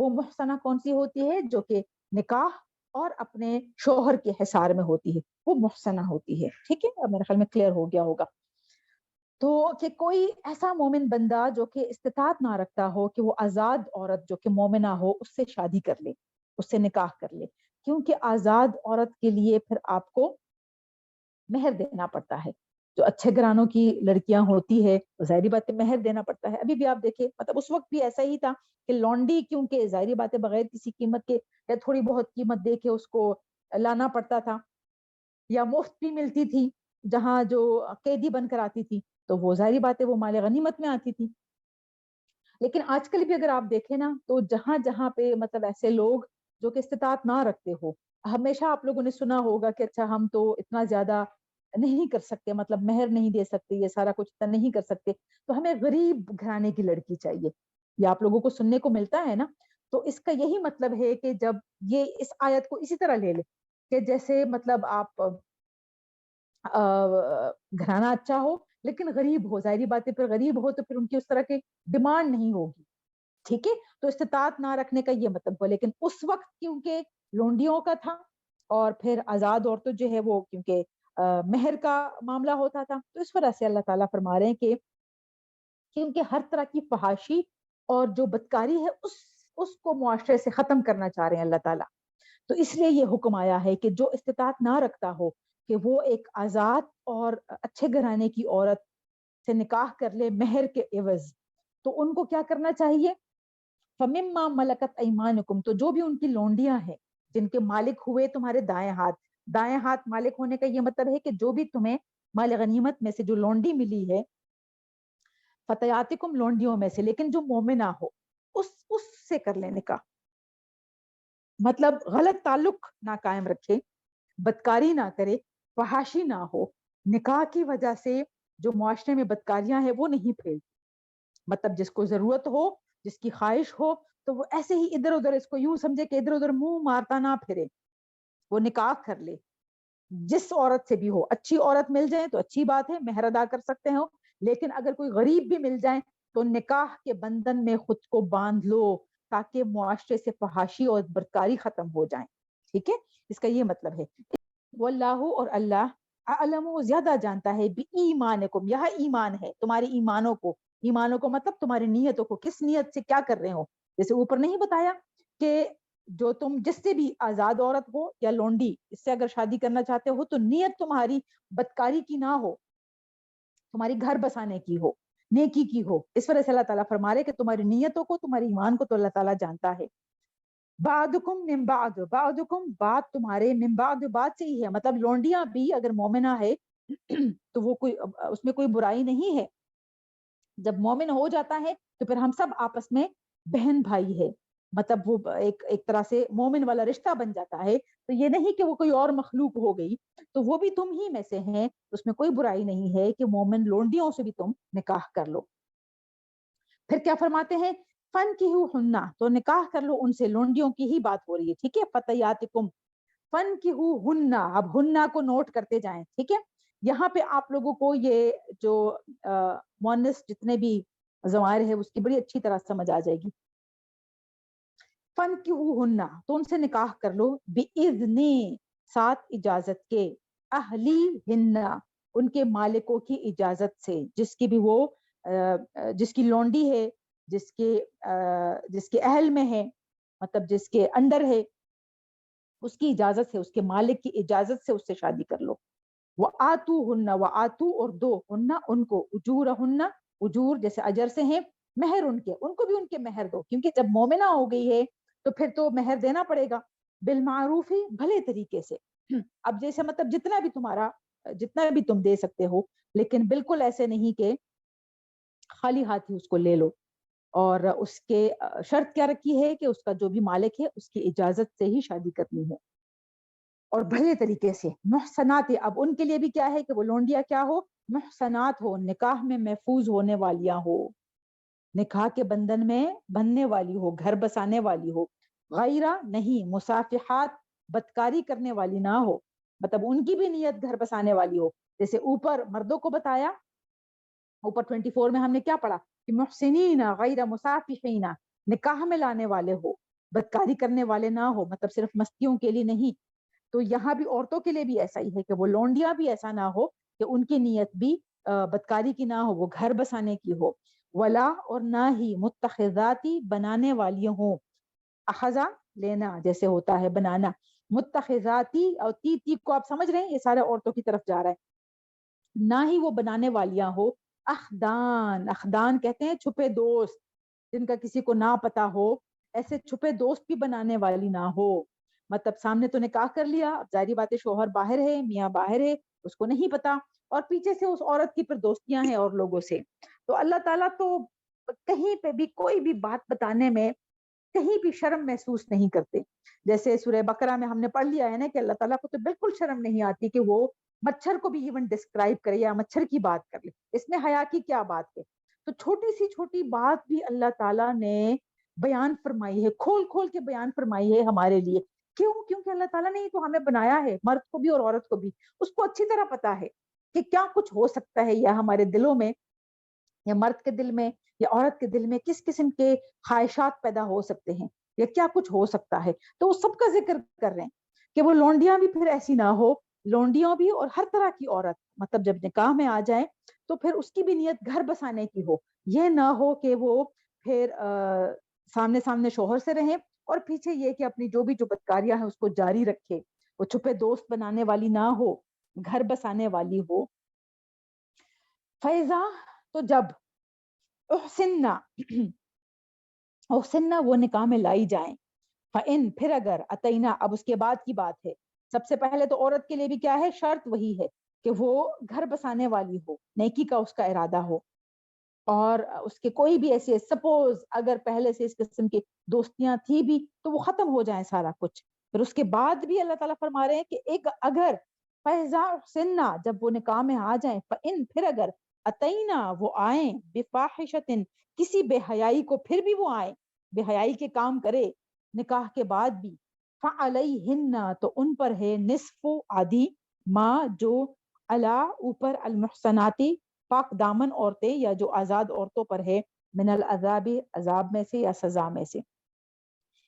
وہ محسنہ کون سی ہوتی ہے؟ جو کہ نکاح اور اپنے شوہر کے حصار میں ہوتی ہے، وہ محسنہ ہوتی ہے. ٹھیک ہے، اب میرے خیال میں کلیئر ہو گیا ہوگا. تو کہ کوئی ایسا مومن بندہ جو کہ استطاعت نہ رکھتا ہو کہ وہ آزاد عورت جو کہ مومنہ ہو اس سے شادی کر لے، اس سے نکاح کر لے، کیونکہ آزاد عورت کے لیے پھر آپ کو مہر دینا پڑتا ہے. جو اچھے گھرانوں کی لڑکیاں ہوتی ہے ظاہری بات ہے مہر دینا پڑتا ہے. ابھی بھی آپ دیکھیں، مطلب اس وقت بھی ایسا ہی تھا کہ لونڈی کیونکہ ظاہری بات ہے بغیر کسی قیمت کے یا تھوڑی بہت قیمت دے کے اس کو لانا پڑتا تھا، یا مفت بھی ملتی تھی جہاں جو قیدی بن کر آتی تھی تو وہ ظاہری بات ہے وہ مال غنیمت میں آتی تھی. لیکن آج کل بھی اگر آپ دیکھیں نا تو جہاں جہاں پہ مطلب ایسے لوگ جو کہ استطاعت نہ رکھتے ہو، ہمیشہ آپ لوگوں نے سنا ہوگا کہ اچھا ہم تو اتنا زیادہ نہیں کر سکتے، مطلب مہر نہیں دے سکتے، یہ سارا کچھ اتنا نہیں کر سکتے، تو ہمیں غریب گھرانے کی لڑکی چاہیے. یہ آپ لوگوں کو سننے کو ملتا ہے نا. تو اس کا یہی مطلب ہے کہ جب یہ اس آیت کو اسی طرح لے لے کہ جیسے مطلب آپ گھرانہ اچھا ہو لیکن غریب ہو، ظاہری بات ہے پھر غریب ہو تو پھر ان کی اس طرح کی ڈیمانڈ نہیں ہوگی. ٹھیک ہے، تو استطاعت نہ رکھنے کا یہ مطلب ہو. لیکن اس وقت کیونکہ لونڈیوں کا تھا اور پھر آزاد عورتوں جو ہے وہ کیونکہ مہر کا معاملہ ہوتا تھا، تو اس وجہ سے اللہ تعالیٰ فرما رہے ہیں کہ کیونکہ ہر طرح کی فحاشی اور جو بدکاری ہے اس کو معاشرے سے ختم کرنا چاہ رہے ہیں اللہ تعالیٰ. تو اس لیے یہ حکم آیا ہے کہ جو استطاعت نہ رکھتا ہو کہ وہ ایک آزاد اور اچھے گھرانے کی عورت سے نکاح کر لے مہر کے عوض، تو ان کو کیا کرنا چاہیے؟ فَمِمَّا مَلَكَتْ أَيْمَانُكُمْ، تو جو بھی ان کی لونڈیاں ہیں جن کے مالک ہوئے تمہارے دائیں ہاتھ. دائیں ہاتھ مالک ہونے کا یہ مطلب ہے کہ جو بھی تمہیں مال غنیمت میں سے جو لونڈی ملی ہے، فتياتكم لونڈیوں میں سے، لیکن جو مومنہ ہو اس سے کر لے نکاح. مطلب غلط تعلق نہ قائم رکھے، بدکاری نہ کرے، فحاشی نہ ہو. نکاح کی وجہ سے جو معاشرے میں بدکاریاں ہیں وہ نہیں پھیل. مطلب جس کو ضرورت ہو، جس کی خواہش ہو، تو وہ ایسے ہی ادھر ادھر اس کو یوں سمجھے کہ ادھر ادھر منہ مارتا نہ پھرے، وہ نکاح کر لے. جس عورت سے بھی ہو، اچھی عورت مل جائے تو اچھی بات ہے، مہر ادا کر سکتے ہو. لیکن اگر کوئی غریب بھی مل جائے تو نکاح کے بندھن میں خود کو باندھ لو تاکہ معاشرے سے فحاشی اور بدکاری ختم ہو جائیں. ٹھیک ہے، اس کا یہ مطلب ہے. واللہ، اور اللہ، اعلم، زیادہ جانتا ہے، بایمانکم، یہاں ایمان ہے تمہاری ایمانوں کو. ایمانوں کو مطلب تمہاری نیتوں کو، کس نیت سے کیا کر رہے ہو. جیسے اوپر نہیں بتایا کہ جو تم جس سے بھی آزاد عورت ہو یا لونڈی اس سے اگر شادی کرنا چاہتے ہو تو نیت تمہاری بدکاری کی نہ ہو، تمہاری گھر بسانے کی ہو، نیکی کی ہو. اس وجہ سے اللہ تعالیٰ فرما رہے کہ تمہاری نیتوں کو، تمہاری ایمان کو تو اللہ تعالیٰ جانتا ہے. بعدکم من بعد، بعدکم بعد تمہارے، من بعد بعد سے ہی ہے. مطلب لونڈیاں بھی اگر مومنہ ہے تو وہ کوئی اس میں کوئی برائی نہیں ہے. جب مومن ہو جاتا ہے تو پھر ہم سب آپس میں بہن بھائی ہے. مطلب وہ ایک طرح سے مومن والا رشتہ بن جاتا ہے. تو یہ نہیں کہ وہ کوئی اور مخلوق ہو گئی، تو وہ بھی تم ہی میں سے ہیں. اس میں کوئی برائی نہیں ہے کہ مومن لونڈیوں سے بھی تم نکاح کر لو. پھر کیا فرماتے ہیں؟ فَنْكِحُوهُنَّ، تو نکاح کر لو ان سے، لونڈیوں کی ہی بات ہو رہی ہے. ٹھیک ہے، فَتَيَاتِكُمْ فَنْكِحُوهُنَّ، اب ہنہ کو نوٹ کرتے جائیں. ٹھیک ہے، یہاں پہ آپ لوگوں کو یہ جو مؤنث جتنے بھی ضمائر ہے اس کی بڑی اچھی طرح سمجھ آ جائے گی. فَنْكِحُوهُنَّ، تو ان سے نکاح کر لو، بِإِذْنِ، ساتھ اجازت کے، اہلیہن، ان کے مالکوں کی اجازت سے، جس کی بھی وہ جس کی لونڈی ہے، جس کے اہل میں ہے، مطلب جس کے انڈر ہے، اس کی اجازت سے، اس کے مالک کی اجازت سے اس سے شادی کر لو. وَآتُوهُنَّ، وَآتُو، اور دو، ہن ان کو، اجورہن، اجور جیسے اجر سے ہیں، مہر ان کو بھی ان کے مہر دو، کیونکہ جب مومنہ ہو گئی ہے تو پھر تو مہر دینا پڑے گا. بالمعروف، بھلے طریقے سے. اب جیسے مطلب جتنا بھی تم دے سکتے ہو، لیکن بالکل ایسے نہیں کہ خالی ہاتھ ہی اس کو لے لو. اور اس کے شرط کیا رکھی ہے کہ اس کا جو بھی مالک ہے اس کی اجازت سے ہی شادی کرنی ہے اور بھلے طریقے سے. محسنات، اب ان کے لیے بھی کیا ہے کہ وہ لونڈیاں کیا ہو؟ محسنات ہو، نکاح میں محفوظ ہونے والیاں ہو، نکاح کے بندھن میں بننے والی ہو، گھر بسانے والی ہو. غیرہ، نہیں، مصافحات، بدکاری کرنے والی نہ ہو. مطلب ان کی بھی نیت گھر بسانے والی ہو. جیسے اوپر مردوں کو بتایا، اوپر 24 میں ہم نے کیا پڑھا کہ محسنین غیر مصافحین، نکاح میں لانے والے ہو. بدکاری کرنے والے نہ ہو, مطلب صرف مستیوں کے لیے نہیں. تو یہاں بھی عورتوں کے لیے بھی ایسا ہی ہے کہ وہ لونڈیاں بھی ایسا نہ ہو کہ ان کی نیت بھی بدکاری کی نہ ہو, وہ گھر بسانے کی ہو. ولا, اور نہ ہی متخذاتی, بنانے والی ہوں. اخذا لینا جیسے ہوتا ہے بنانا, متخذاتی, اور تی کو آپ سمجھ رہے ہیں, یہ سارے عورتوں کی طرف جا رہا ہے. نہ ہی وہ بنانے والیاں ہو اخدان, اخدان کہتے ہیں چھپے دوست, جن کا کسی کو نہ پتا ہو, ایسے چھپے دوست بھی بنانے والی نہ ہو. مطلب سامنے تو نکاح کر لیا, اب ظاہری بات ہے شوہر باہر ہے, میاں باہر ہے, اس کو نہیں پتا, اور پیچھے سے اس عورت کی پھر دوستیاں ہیں اور لوگوں سے. تو اللہ تعالیٰ تو کہیں پہ بھی کوئی بھی بات بتانے میں کہیں بھی شرم محسوس نہیں کرتے. جیسے سورہ بقرہ میں ہم نے پڑھ لیا ہے نا کہ اللہ تعالیٰ کو تو بالکل شرم نہیں آتی کہ وہ مچھر کو بھی ایون ڈسکرائب کرے یا مچھر کی بات کر لے, اس میں حیا کی کیا بات ہے. تو چھوٹی سی چھوٹی بات بھی اللہ تعالیٰ نے بیان فرمائی ہے, کھول کھول کے بیان فرمائی ہے ہمارے لیے. کیوں؟ کیونکہ اللہ تعالیٰ نے ہی تو ہمیں بنایا ہے, مرد کو بھی اور عورت کو بھی. اس کو اچھی طرح پتا ہے کہ کیا کچھ ہو سکتا ہے, یا ہمارے دلوں میں, یا مرد کے دل میں یا عورت کے دل میں کس قسم کے خواہشات پیدا ہو سکتے ہیں, یا کیا کچھ ہو سکتا ہے. تو وہ سب کا ذکر کر رہے ہیں کہ وہ لونڈیاں بھی پھر ایسی نہ ہو, لونڈیاں بھی اور ہر طرح کی عورت, مطلب جب نکاح میں آ جائے تو پھر اس کی بھی نیت گھر بسانے کی ہو. یہ نہ ہو کہ وہ پھر سامنے سامنے شوہر سے رہیں, اور پیچھے یہ کہ اپنی جو بھی جو بدکاریاں ہیں اس کو جاری رکھے. وہ چھپے دوست بنانے والی نہ ہو, گھر بسانے والی ہو. فیضا, تو جب, احسننا, احسننا وہ نکاح میں لائی جائیں, فَإِن, پھر اگر, اتینا, اب اس کے بعد کی بات ہے. سب سے پہلے تو عورت کے لیے بھی کیا ہے, شرط وہی ہے کہ وہ گھر بسانے والی ہو, نیکی کا اس کا ارادہ ہو, اور اس کے کوئی بھی ایسے, سپوز اگر پہلے سے اس قسم کی دوستیاں تھی بھی تو وہ ختم ہو جائیں سارا کچھ. پھر اس کے بعد بھی اللہ تعالیٰ فرما رہے ہیں کہ ایک اگر, فیضا احسننا, جب وہ نکاح میں آ جائیں, فَإِن, پھر اگر, اتینا, وہ آئیں, بفاحشۃ, کسی بے حیائی کو, پھر بھی وہ آئیں, بے حیائی کے کام کرے نکاح کے بعد بھی, فعلیہن, تو ان پر ہے, نصف, آدھی, ما, جو, علا, اوپر, المحصناتی, پاک دامن عورتیں یا جو آزاد عورتوں پر ہے, من العذاب, عذاب میں سے یا سزا میں سے.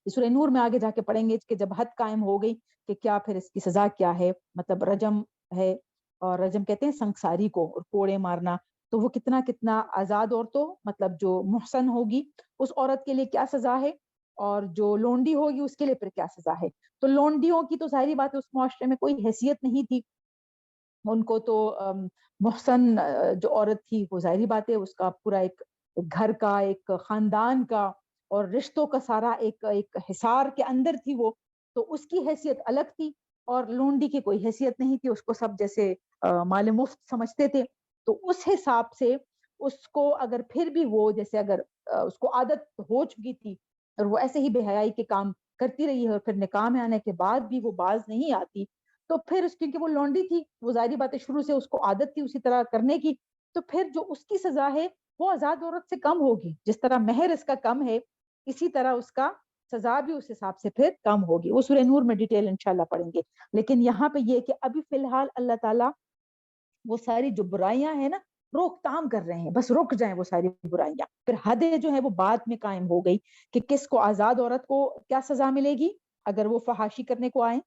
سورہ نور میں آگے جا کے پڑھیں گے کہ جب حد قائم ہو گئی کہ کیا پھر اس کی سزا کیا ہے, مطلب رجم ہے, اور رجم کہتے ہیں سنگساری کو, اور کوڑے مارنا. تو وہ کتنا کتنا آزاد عورتوں, مطلب جو محسن ہوگی اس عورت کے لیے کیا سزا ہے, اور جو لونڈی ہوگی اس کے لیے پھر کیا سزا ہے. تو لونڈیوں کی تو ظاہری بات ہے اس معاشرے میں کوئی حیثیت نہیں تھی, ان کو تو محسن جو عورت تھی وہ ظاہری بات ہے اس کا پورا ایک گھر کا, ایک خاندان کا, اور رشتوں کا سارا ایک حصار کے اندر تھی وہ, تو اس کی حیثیت الگ تھی. اور لونڈی کی کوئی حیثیت نہیں تھی, اس کو سب جیسے مال مفت سمجھتے تھے. تو اس حساب سے اس کو اگر پھر بھی وہ جیسے اگر اس کو عادت ہو چکی تھی اور وہ ایسے ہی بے حیائی کے کام کرتی رہی ہے, اور پھر نکاح میں آنے کے بعد بھی وہ باز نہیں آتی, تو پھر اس کیونکہ وہ لونڈی تھی, وہ ظاہری بات ہے شروع سے اس کو عادت تھی اسی طرح کرنے کی, تو پھر جو اس کی سزا ہے وہ آزاد عورت سے کم ہوگی. جس طرح مہر اس کا کم ہے, اسی طرح اس کا سزا بھی اس حساب سے پھر کم ہوگی. وہ سورہ نور میں ڈیٹیل انشاءاللہ پڑھیں گے. لیکن یہاں پہ یہ کہ ابھی فی الحال اللہ تعالیٰ وہ ساری جو برائیاں ہیں نا روک تام کر رہے ہیں, بس رک جائیں وہ ساری برائیاں. پھر حدیں جو ہے وہ بعد میں قائم ہو گئی کہ کس کو, آزاد عورت کو کیا سزا ملے گی اگر وہ فحاشی کرنے کو آئیں,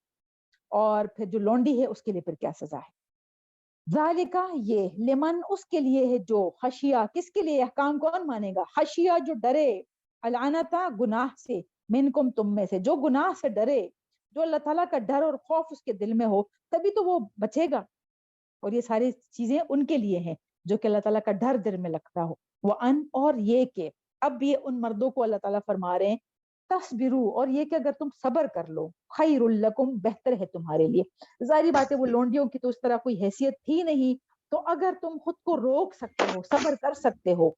اور پھر جو لونڈی ہے اس کے لیے پھر کیا سزا ہے. ذالکہ, یہ, لمن, اس کے لیے ہے جو, خشیہ, کس کے لیے, احکام کون مانے گا, خشیہ, جو ڈرے, العنتا, گناہ سے, منکم, تم میں سے, جو گناہ سے ڈرے, جو اللہ تعالیٰ کا ڈر اور خوف اس کے دل میں ہو تبھی تو وہ بچے گا. اور یہ ساری چیزیں ان کے لیے ہیں جو کہ اللہ تعالیٰ کا ڈر دل میں لگتا ہو. وَأَن, اور یہ کہ, اب یہ ان مردوں کو اللہ تعالیٰ فرما رہے ہیں, تصبرو, اور یہ کہ اگر تم صبر کر لو, خیر لکم, بہتر ہے تمہارے لیے. ظاہری بات ہے وہ لونڈیوں کی تو اس طرح کوئی حیثیت تھی نہیں, تو اگر تم خود کو روک سکتے ہو, صبر کر سکتے ہو,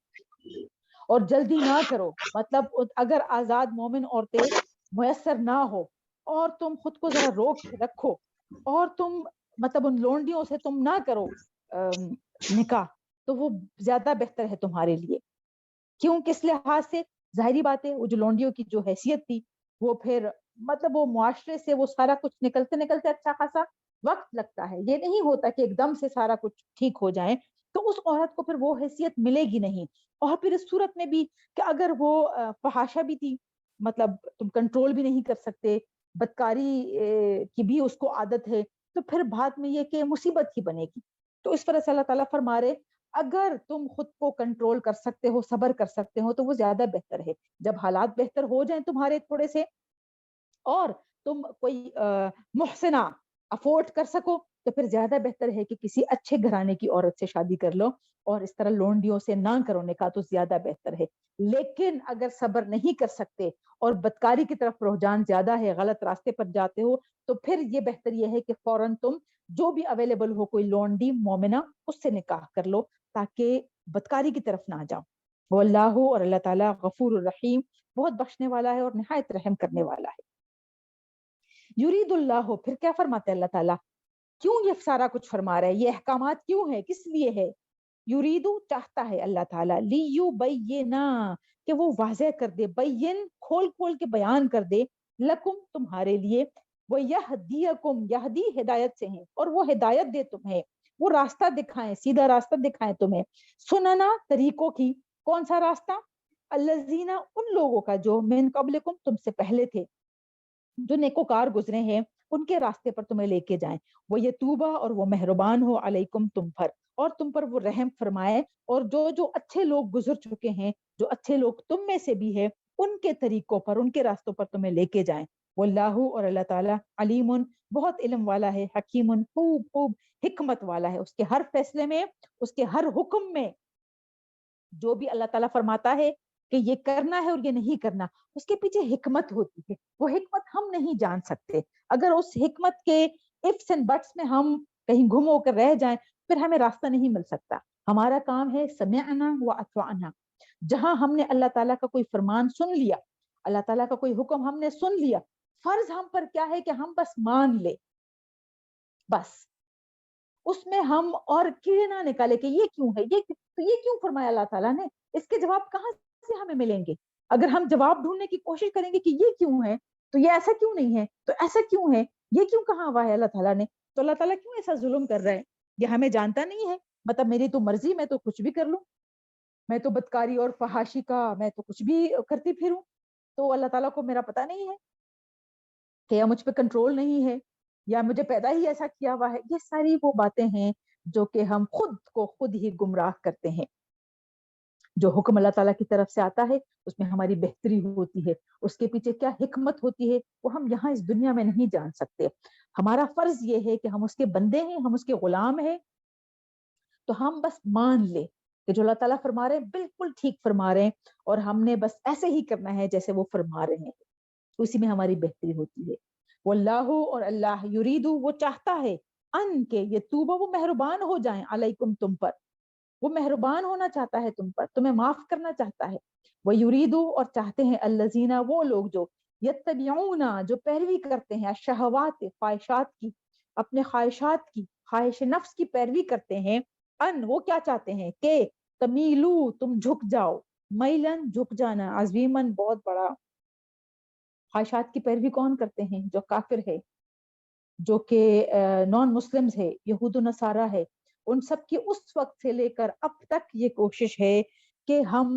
اور جلدی نہ کرو, مطلب اگر آزاد مومن عورتیں میسر نہ ہو اور تم خود کو ذرا روک کے رکھو, اور تم مطلب ان لونڈیوں سے تم نہ کرو نکاح, تو وہ زیادہ بہتر ہے تمہارے لیے. کیوں, کس لحاظ سے, ظاہری بات ہے وہ جو لونڈیوں کی جو حیثیت تھی وہ پھر مطلب وہ معاشرے سے وہ سارا کچھ نکلتے نکلتے اچھا خاصا وقت لگتا ہے, یہ نہیں ہوتا کہ ایک دم سے سارا کچھ ٹھیک ہو جائے. تو اس عورت کو پھر وہ حیثیت ملے گی نہیں. اور پھر اس صورت میں بھی کہ اگر وہ فحاشہ بھی تھی, مطلب تم کنٹرول بھی نہیں کر سکتے، بدکاری کی بھی اس کو عادت ہے، تو پھر بعد میں یہ کہ مصیبت ہی بنے گی. تو اس وجہ سے اللہ تعالیٰ فرما رہے اگر تم خود کو کنٹرول کر سکتے ہو، صبر کر سکتے ہو، تو وہ زیادہ بہتر ہے. جب حالات بہتر ہو جائیں تمہارے تھوڑے سے، اور تم کوئی محسنہ افورڈ کر سکو، تو پھر زیادہ بہتر ہے کہ کسی اچھے گھرانے کی عورت سے شادی کر لو، اور اس طرح لونڈیوں سے نہ کرو نکاح، تو زیادہ بہتر ہے. لیکن اگر صبر نہیں کر سکتے اور بدکاری کی طرف رجحان زیادہ ہے، غلط راستے پر جاتے ہو، تو پھر یہ بہتر یہ ہے کہ فوراً تم جو بھی اویلیبل ہو کوئی لونڈی مومنہ اس سے نکاح کر لو، تاکہ بدکاری کی طرف نہ جاؤ. واللہ، اور اللہ تعالیٰ غفور الرحیم، بہت بخشنے والا ہے اور نہایت رحم کرنے والا ہے. یرید اللہ، پھر کیا فرماتے ہیں اللہ تعالیٰ؟ کیوں یہ سارا کچھ فرما رہا ہے؟ یہ احکامات کیوں ہے؟ کس لیے ہے؟ یریدو، چاہتا ہے اللہ تعالیٰ، لیبینا، کہ وہ واضح کر دے، بین، کھول کھول کے بیان کر دے، لکم، تمہارے لیے، وہ یہدیکم، یہدی ہدایت سے ہیں، اور وہ ہدایت دے تمہیں، وہ راستہ دکھائیں، سیدھا راستہ دکھائیں تمہیں، سننا، طریقوں کی. کون سا راستہ؟ الذین، ان لوگوں کا جو من قبلکم، تم سے پہلے تھے، جو نیکوکار گزرے ہیں، ان کے راستے پر تمہیں لے کے جائیں. وہ یتوبہ، اور وہ مہربان ہو، علیکم، تم پر، اور تم پر وہ رحم فرمائے، اور جو جو اچھے لوگ گزر چکے ہیں، جو اچھے لوگ تم میں سے بھی ہے، ان کے طریقوں پر، ان کے راستوں پر تمہیں لے کے جائیں. واللہ، اور اللہ تعالیٰ، علیم، بہت علم والا ہے، حکیم، خوب خوب حکمت والا ہے. اس کے ہر فیصلے میں، اس کے ہر حکم میں، جو بھی اللہ تعالیٰ فرماتا ہے کہ یہ کرنا ہے اور یہ نہیں کرنا، اس کے پیچھے حکمت ہوتی ہے. وہ حکمت ہم نہیں جان سکتے. اگر اس حکمت کے ifs and buts میں ہم کہیں گم ہو کر رہ جائیں، پھر ہمیں راستہ نہیں مل سکتا. ہمارا کام ہے سمعنا و اطعنا. جہاں ہم نے اللہ تعالیٰ کا کوئی فرمان سن لیا، اللہ تعالیٰ کا کوئی حکم ہم نے سن لیا، فرض ہم پر کیا ہے کہ ہم بس مان لے. بس اس میں ہم اور کیڑے نہ نکالے کہ یہ کیوں ہے، یہ کیوں فرمایا اللہ تعالیٰ نے، اس کے جواب کہاں سے ہمیں ملیں گے. اگر ہم جواب ڈھونڈنے کی کوشش کریں گے کہ یہ کیوں ہے، تو یہ ایسا کیوں نہیں ہے، تو ایسا کیوں ہے، یہ کیوں کہاں ہوا ہے اللہ تعالیٰ نے، تو اللہ تعالیٰ کیوں ایسا ظلم کر رہا ہے، یہ ہمیں جانتا نہیں ہے. مطلب میری تو مرضی، میں تو کچھ بھی کر لوں، میں تو بدکاری اور فحاشی کا میں تو کچھ بھی کرتی پھروں، تو اللہ تعالیٰ کو میرا پتہ نہیں ہے کہ یا مجھ پہ کنٹرول نہیں ہے، یا مجھے پیدا ہی ایسا کیا ہوا ہے. یہ ساری وہ باتیں ہیں جو کہ ہم خود کو خود ہی گمراہ کرتے ہیں. جو حکم اللہ تعالیٰ کی طرف سے آتا ہے اس میں ہماری بہتری ہوتی ہے، اس کے پیچھے کیا حکمت ہوتی ہے وہ ہم یہاں اس دنیا میں نہیں جان سکتے. ہمارا فرض یہ ہے کہ ہم اس کے بندے ہیں، ہم اس کے غلام ہیں، تو ہم بس مان لے کہ جو اللہ تعالیٰ فرما رہے ہیں بالکل ٹھیک فرما رہے ہیں، اور ہم نے بس ایسے ہی کرنا ہے جیسے وہ فرما رہے ہیں. اسی میں ہماری بہتری ہوتی ہے. واللہ، اور اللہ، یریدو، وہ چاہتا ہے، ان کے یہ توبہ، وہ مہربان ہو جائیں، علیکم، تم پر، وہ مہربان ہونا چاہتا ہے تم پر، تمہیں معاف کرنا چاہتا ہے. وہ یریدو، اور چاہتے ہیں، الذین، وہ لوگ جو یتبعون، جو پیروی کرتے ہیں، شہوات، خواہشات کی، اپنے خواہشات کی، خواہش نفس کی پیروی کرتے ہیں. ان، وہ کیا چاہتے ہیں کہ تمیلو، تم جھک جاؤ، میلن، جھک جانا، عظیمن، بہت بڑا. خواہشات کی پیروی کون کرتے ہیں؟ جو کافر ہے، جو کہ نان مسلمز ہے، یہود و نصارہ ہے. ان سب کی اس وقت سے لے کر اب تک یہ کوشش ہے کہ ہم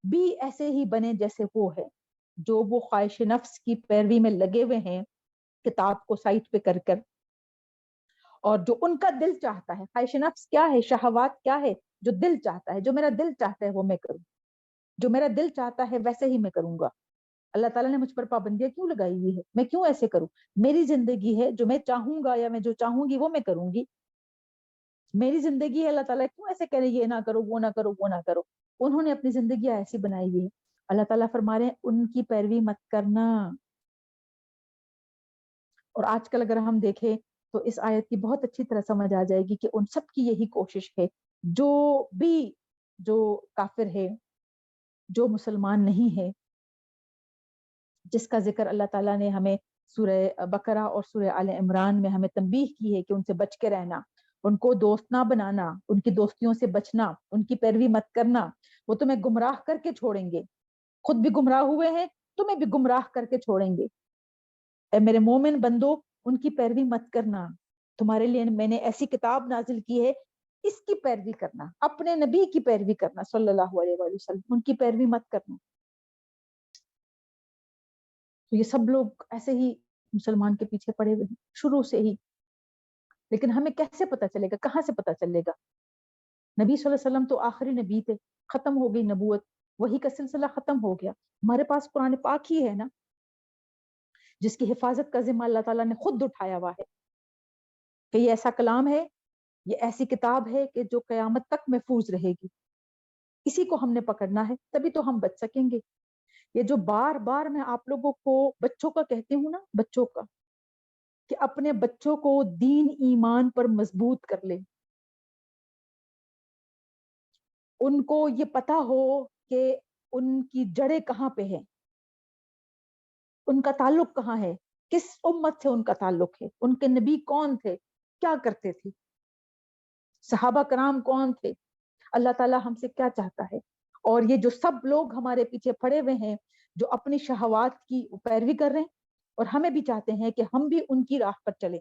بھی ایسے ہی بنے جیسے وہ ہے، جو وہ خواہش نفس کی پیروی میں لگے ہوئے ہیں، کتاب کو سائٹ پہ کر کر، اور جو ان کا دل چاہتا ہے. خواہش نفس کیا ہے؟ شہوات کیا ہے؟ جو دل چاہتا ہے، جو میرا دل چاہتا ہے وہ میں کروں، جو میرا دل چاہتا ہے ویسے ہی میں کروں گا. اللہ تعالیٰ نے مجھ پر پابندیاں کیوں لگائی ہوئی ہے؟ میں کیوں ایسے کروں؟ میری زندگی ہے، جو میں چاہوں گا یا میں جو چاہوں گی وہ میں کروں گی. میری زندگی ہے، اللہ تعالیٰ کیوں ایسے کہہ رہے یہ نہ کرو، وہ نہ کرو، وہ نہ کرو. انہوں نے اپنی زندگی ایسی بنائی ہوئی ہے. اللہ تعالیٰ فرما رہے ہیں ان کی پیروی مت کرنا. اور آج کل اگر ہم دیکھیں تو اس آیت کی بہت اچھی طرح سمجھ آ جائے گی کہ ان سب کی یہی کوشش ہے، جو کافر ہے، جو مسلمان نہیں ہے، جس کا ذکر اللہ تعالیٰ نے ہمیں سورہ بقرہ اور سورہ آل عمران میں ہمیں تنبیہ کی ہے کہ ان سے بچ کے رہنا، ان کو دوست نہ بنانا، ان کی دوستیوں سے بچنا، ان کی پیروی مت کرنا. وہ تمہیں گمراہ کر کے چھوڑیں گے، خود بھی گمراہ ہوئے ہیں، تمہیں بھی گمراہ کر کے چھوڑیں گے. اے میرے مومن بندو، ان کی پیروی مت کرنا. تمہارے لیے میں نے ایسی کتاب نازل کی ہے، اس کی پیروی کرنا، اپنے نبی کی پیروی کرنا صلی اللہ علیہ وآلہ وسلم، ان کی پیروی مت کرنا. تو یہ سب لوگ ایسے ہی مسلمان کے پیچھے پڑے ہوئے ہیں شروع سے ہی. لیکن ہمیں کیسے پتا چلے گا, کہاں سے پتا چلے گا؟ نبی صلی اللہ علیہ وسلم تو آخری نبی تھے, ختم ہو گئی نبوت, وہی کا سلسلہ ختم ہو گیا. ہمارے پاس قرآن پاک ہی ہے نا, جس کی حفاظت کا ذمہ اللہ تعالیٰ نے خود اٹھایا ہوا ہے کہ یہ ایسا کلام ہے, یہ ایسی کتاب ہے کہ جو قیامت تک محفوظ رہے گی. اسی کو ہم نے پکڑنا ہے, تبھی تو ہم بچ سکیں گے. یہ جو بار بار میں آپ لوگوں کو بچوں کا کہتی ہوں نا, بچوں کا, کہ اپنے بچوں کو دین ایمان پر مضبوط کر لیں, ان کو یہ پتا ہو کہ ان کی جڑیں کہاں پہ ہیں, ان کا تعلق کہاں ہے, کس امت سے ان کا تعلق ہے, ان کے نبی کون تھے, کیا کرتے تھے, صحابہ کرام کون تھے, اللہ تعالیٰ ہم سے کیا چاہتا ہے. اور یہ جو سب لوگ ہمارے پیچھے پڑے ہوئے ہیں جو اپنی شہوات کی پیروی کر رہے ہیں, اور ہمیں بھی چاہتے ہیں کہ ہم بھی ان کی راہ پر چلیں,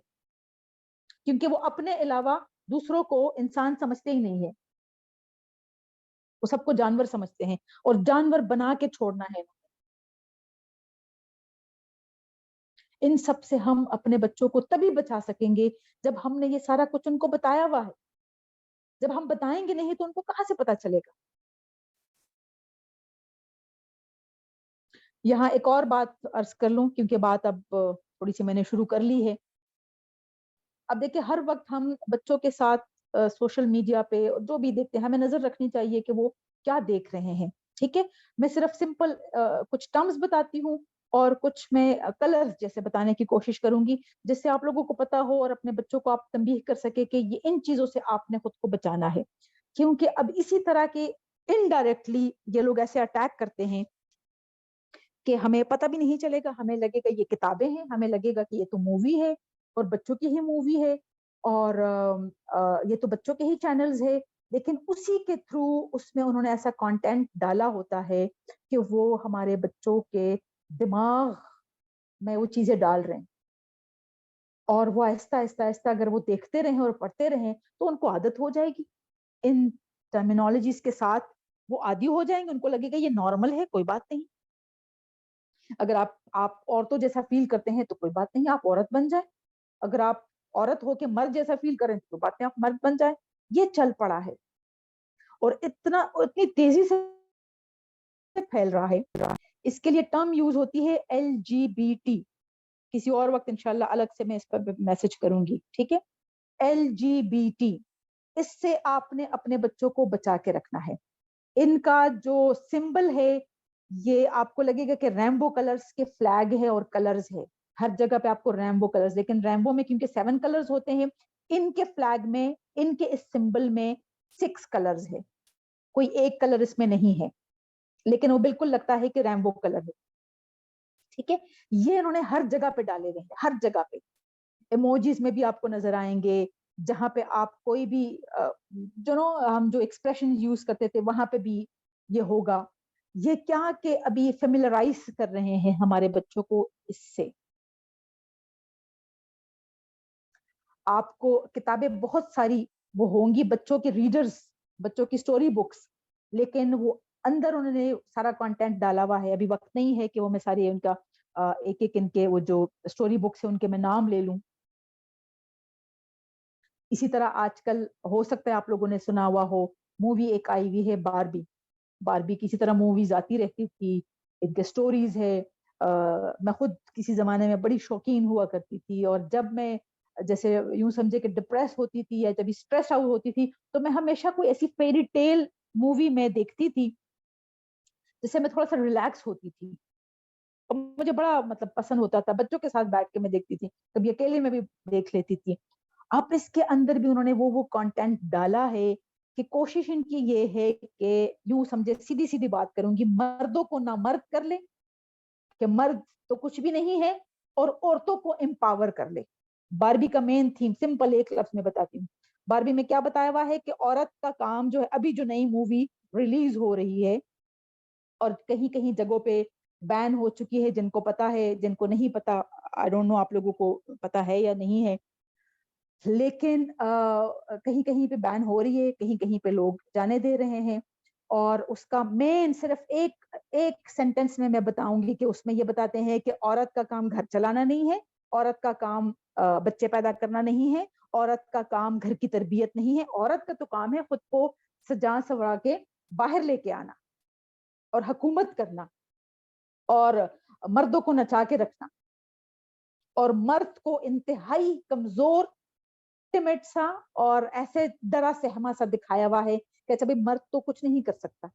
کیونکہ وہ اپنے علاوہ دوسروں کو انسان سمجھتے ہی نہیں ہے, وہ سب کو جانور سمجھتے ہیں, اور جانور بنا کے چھوڑنا ہے. ان سب سے ہم اپنے بچوں کو تبھی بچا سکیں گے جب ہم نے یہ سارا کچھ ان کو بتایا ہوا ہے. جب ہم بتائیں گے نہیں تو ان کو کہاں سے پتا چلے گا. یہاں ایک اور بات عرض کر لوں, کیونکہ بات اب تھوڑی سی میں نے شروع کر لی ہے. اب دیکھیں, ہر وقت ہم بچوں کے ساتھ سوشل میڈیا پہ جو بھی دیکھتے ہیں, ہمیں نظر رکھنی چاہیے کہ وہ کیا دیکھ رہے ہیں. ٹھیک ہے, میں صرف سمپل کچھ ٹرمز بتاتی ہوں, اور کچھ میں کلرز جیسے بتانے کی کوشش کروں گی, جس سے آپ لوگوں کو پتا ہو اور اپنے بچوں کو آپ تنبیہ کر سکے کہ یہ ان چیزوں سے آپ نے خود کو بچانا ہے. کیونکہ اب اسی طرح کے انڈائریکٹلی یہ لوگ ایسے اٹیک کرتے ہیں کہ ہمیں پتہ بھی نہیں چلے گا, ہمیں لگے گا یہ کتابیں ہیں, ہمیں لگے گا کہ یہ تو مووی ہے اور بچوں کی ہی مووی ہے, اور یہ تو بچوں کے ہی چینلز ہے. لیکن اسی کے تھرو اس میں انہوں نے ایسا کانٹینٹ ڈالا ہوتا ہے کہ وہ ہمارے بچوں کے دماغ میں وہ چیزیں ڈال رہے ہیں, اور وہ آہستہ آہستہ آہستہ اگر وہ دیکھتے رہیں اور پڑھتے رہیں تو ان کو عادت ہو جائے گی ان ٹرمینالوجیز کے ساتھ, وہ عادی ہو جائیں گے, ان کو لگے گا یہ نارمل ہے, کوئی بات نہیں. اگر آپ عورتوں جیسا فیل کرتے ہیں تو کوئی بات نہیں, آپ عورت بن جائیں. اگر آپ عورت ہو کے مرد جیسا فیل کریں تو کوئی بات نہیں, آپ مرد بن جائیں. یہ چل پڑا ہے اور اتنی تیزی سے پھیل رہا ہے. اس کے لیے ٹرم یوز ہوتی ہے LGBT. کسی اور وقت انشاءاللہ الگ سے میں اس پر میسج کروں گی, ٹھیک ہے. LGBT, اس سے آپ نے اپنے بچوں کو بچا کے رکھنا ہے. ان کا جو سمبل ہے یہ آپ کو لگے گا کہ ریمبو کلرز کے فلیگ ہے اور کلرز ہے, ہر جگہ پہ آپ کو ریمبو کلرز, لیکن ریمبو میں کیونکہ 7 کلرز ہوتے ہیں, ان کے فلیگ میں, ان کے اس سمبل میں 6 کلرز ہے, کوئی ایک کلر اس میں نہیں ہے, لیکن وہ بالکل لگتا ہے کہ ریمبو کلر ہے. ٹھیک ہے, یہ انہوں نے ہر جگہ پہ ڈالے ہوئے ہیں, ہر جگہ پہ. ایموجیز میں بھی آپ کو نظر آئیں گے, جہاں پہ آپ کوئی بھی ہم جو ایکسپریشن یوز کرتے تھے وہاں پہ بھی یہ ہوگا. یہ کیا کہ ابھی فیملرائز کر رہے ہیں ہمارے بچوں کو اس سے. آپ کو کتابیں بہت ساری وہ ہوں گی, بچوں کے ریڈرز, بچوں کی سٹوری بکس, لیکن وہ اندر انہوں نے سارا کنٹینٹ ڈالا ہوا ہے. ابھی وقت نہیں ہے کہ وہ میں ساری ان کا ایک ایک ان کے وہ جو سٹوری بکس ہیں ان کے میں نام لے لوں. اسی طرح آج کل ہو سکتا ہے آپ لوگوں نے سنا ہوا ہو, مووی ایک آئی ہوئی ہے باربی. باربی کی اسی طرح موویز آتی رہتی تھی, ان کے سٹوریز ہے. میں خود کسی زمانے میں بڑی شوقین ہوا کرتی تھی, اور جب میں جیسے یوں سمجھے کہ ڈپریس ہوتی تھی یا جب اسٹریس آؤٹ ہوتی تھی تو میں ہمیشہ کوئی ایسی فیری ٹیل مووی میں دیکھتی تھی جس سے میں تھوڑا سا ریلیکس ہوتی تھی, اور مجھے بڑا مطلب پسند ہوتا تھا. بچوں کے ساتھ بیٹھ کے میں دیکھتی تھی, کبھی اکیلے میں بھی دیکھ لیتی تھی. اب اس کے اندر بھی انہوں نے وہ کانٹینٹ ڈالا ہے کہ کوشش ان کی یہ ہے کہ یوں سمجھے, سیدھی سیدھی بات کروں گی, مردوں کو نہ مرد کر لے کہ مرد تو کچھ بھی نہیں ہے, اور عورتوں کو امپاور کر لے. باربی کا مین تھیم سمپل ایک لفظ میں بتاتی ہوں. باربی میں کیا بتایا ہوا ہے کہ عورت کا کام جو ہے, ابھی جو نئی مووی ریلیز ہو رہی ہے اور کہیں کہیں جگہوں پہ بین ہو چکی ہے, جن کو پتا ہے, جن کو نہیں پتا آئی ڈونٹ نو آپ لوگوں کو پتا ہے یا نہیں ہے, لیکن کہیں کہیں پہ بین ہو رہی ہے, کہیں کہیں پہ لوگ جانے دے رہے ہیں. اور اس کا مین صرف ایک سینٹینس میں بتاؤں گی کہ اس میں یہ بتاتے ہیں کہ عورت کا کام گھر چلانا نہیں ہے، عورت کا کام بچے پیدا کرنا نہیں ہے، عورت کا کام گھر کی تربیت نہیں ہے، عورت کا تو کام ہے خود کو سجا سورا کے باہر لے کے آنا اور حکومت کرنا اور مردوں کو نچا کے رکھنا، اور مرد کو انتہائی کمزور ٹمٹ سا اور ایسے ڈرا سہما سا دکھایا ہوا ہے کہ اچھا بھائی مرد تو کچھ نہیں کر سکتا،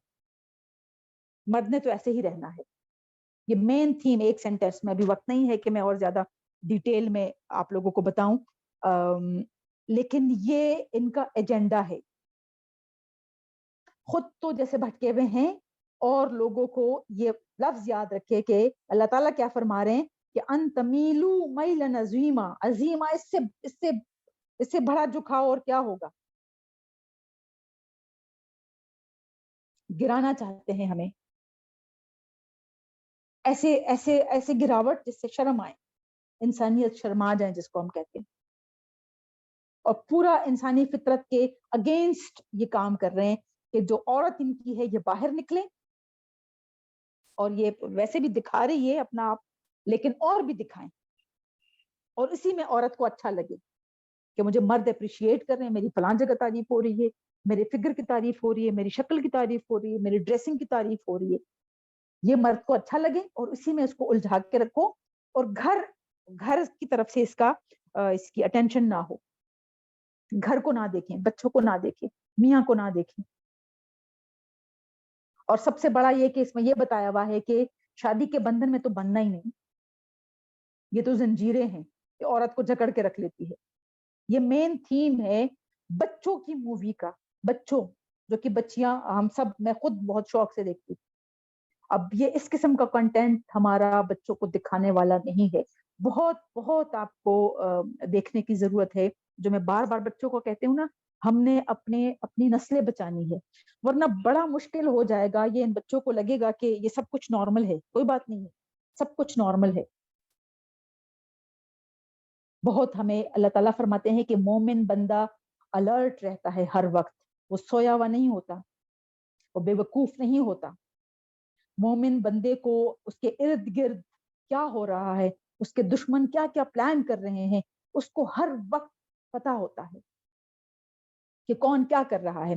مرد نے تو ایسے ہی رہنا ہے. یہ مین تھیم ایک سینٹینس میں، ابھی وقت نہیں ہے کہ میں اور زیادہ ڈیٹیل میں آپ لوگوں کو بتاؤں، لیکن یہ ان کا ایجنڈا ہے. خود تو جیسے بھٹکے ہوئے ہیں، اور لوگوں کو یہ لفظ یاد رکھے کہ اللہ تعالیٰ کیا فرما رہے ہیں کہ ان تمیلو میلن عظیما، عظیما اس سے بڑا جھکاؤ اور کیا ہوگا. گرانا چاہتے ہیں ہمیں، ایسے گراوٹ جس سے شرم آئے، انسانیت شرما جائے جس کو ہم کہتے ہیں، اور پورا انسانی فطرت کے اگینسٹ یہ کام کر رہے ہیں کہ جو عورت ان کی ہے یہ باہر نکلے، اور یہ ویسے بھی دکھا رہی ہے اپنا آپ، لیکن اور بھی دکھائیں، اور اسی میں عورت کو اچھا لگے کہ مجھے مرد اپریشیٹ کر رہے ہیں، میری فلاں جگہ تعریف ہو رہی ہے، میرے فگر کی تعریف ہو رہی ہے، میری شکل کی تعریف ہو رہی ہے، میری ڈریسنگ کی تعریف ہو رہی ہے. یہ مرد کو اچھا لگے اور اسی میں اس کو الجھا کے رکھو، اور گھر کی طرف سے اس کی اٹینشن نہ ہو، گھر کو نہ دیکھیں، بچوں کو نہ دیکھیں، میاں کو نہ دیکھیں. اور سب سے بڑا یہ کہ اس میں یہ بتایا ہوا ہے کہ شادی کے بندھن میں تو بننا ہی نہیں، یہ تو زنجیریں ہیں کہ عورت کو جکڑ کے رکھ لیتی ہے. یہ مین تھیم ہے بچوں کی مووی کا، بچوں جو کہ بچیاں ہم سب، میں خود بہت شوق سے دیکھتی. اب یہ اس قسم کا کنٹینٹ ہمارا بچوں کو دکھانے والا نہیں ہے. بہت بہت آپ کو دیکھنے کی ضرورت ہے. جو میں بار بار بچوں کو کہتے ہوں نا، ہم نے اپنی نسلیں بچانی ہے، ورنہ بڑا مشکل ہو جائے گا. یہ ان بچوں کو لگے گا کہ یہ سب کچھ نارمل ہے، کوئی بات نہیں ہے، سب کچھ نارمل ہے. بہت ہمیں اللہ تعالیٰ فرماتے ہیں کہ مومن بندہ الرٹ رہتا ہے ہر وقت، وہ سویا ہوا نہیں ہوتا، وہ بے وقوف نہیں ہوتا. مومن بندے کو اس کے ارد گرد کیا ہو رہا ہے، اس کے دشمن کیا کیا پلان کر رہے ہیں، اس کو ہر وقت پتا ہوتا ہے کہ کون کیا کر رہا ہے،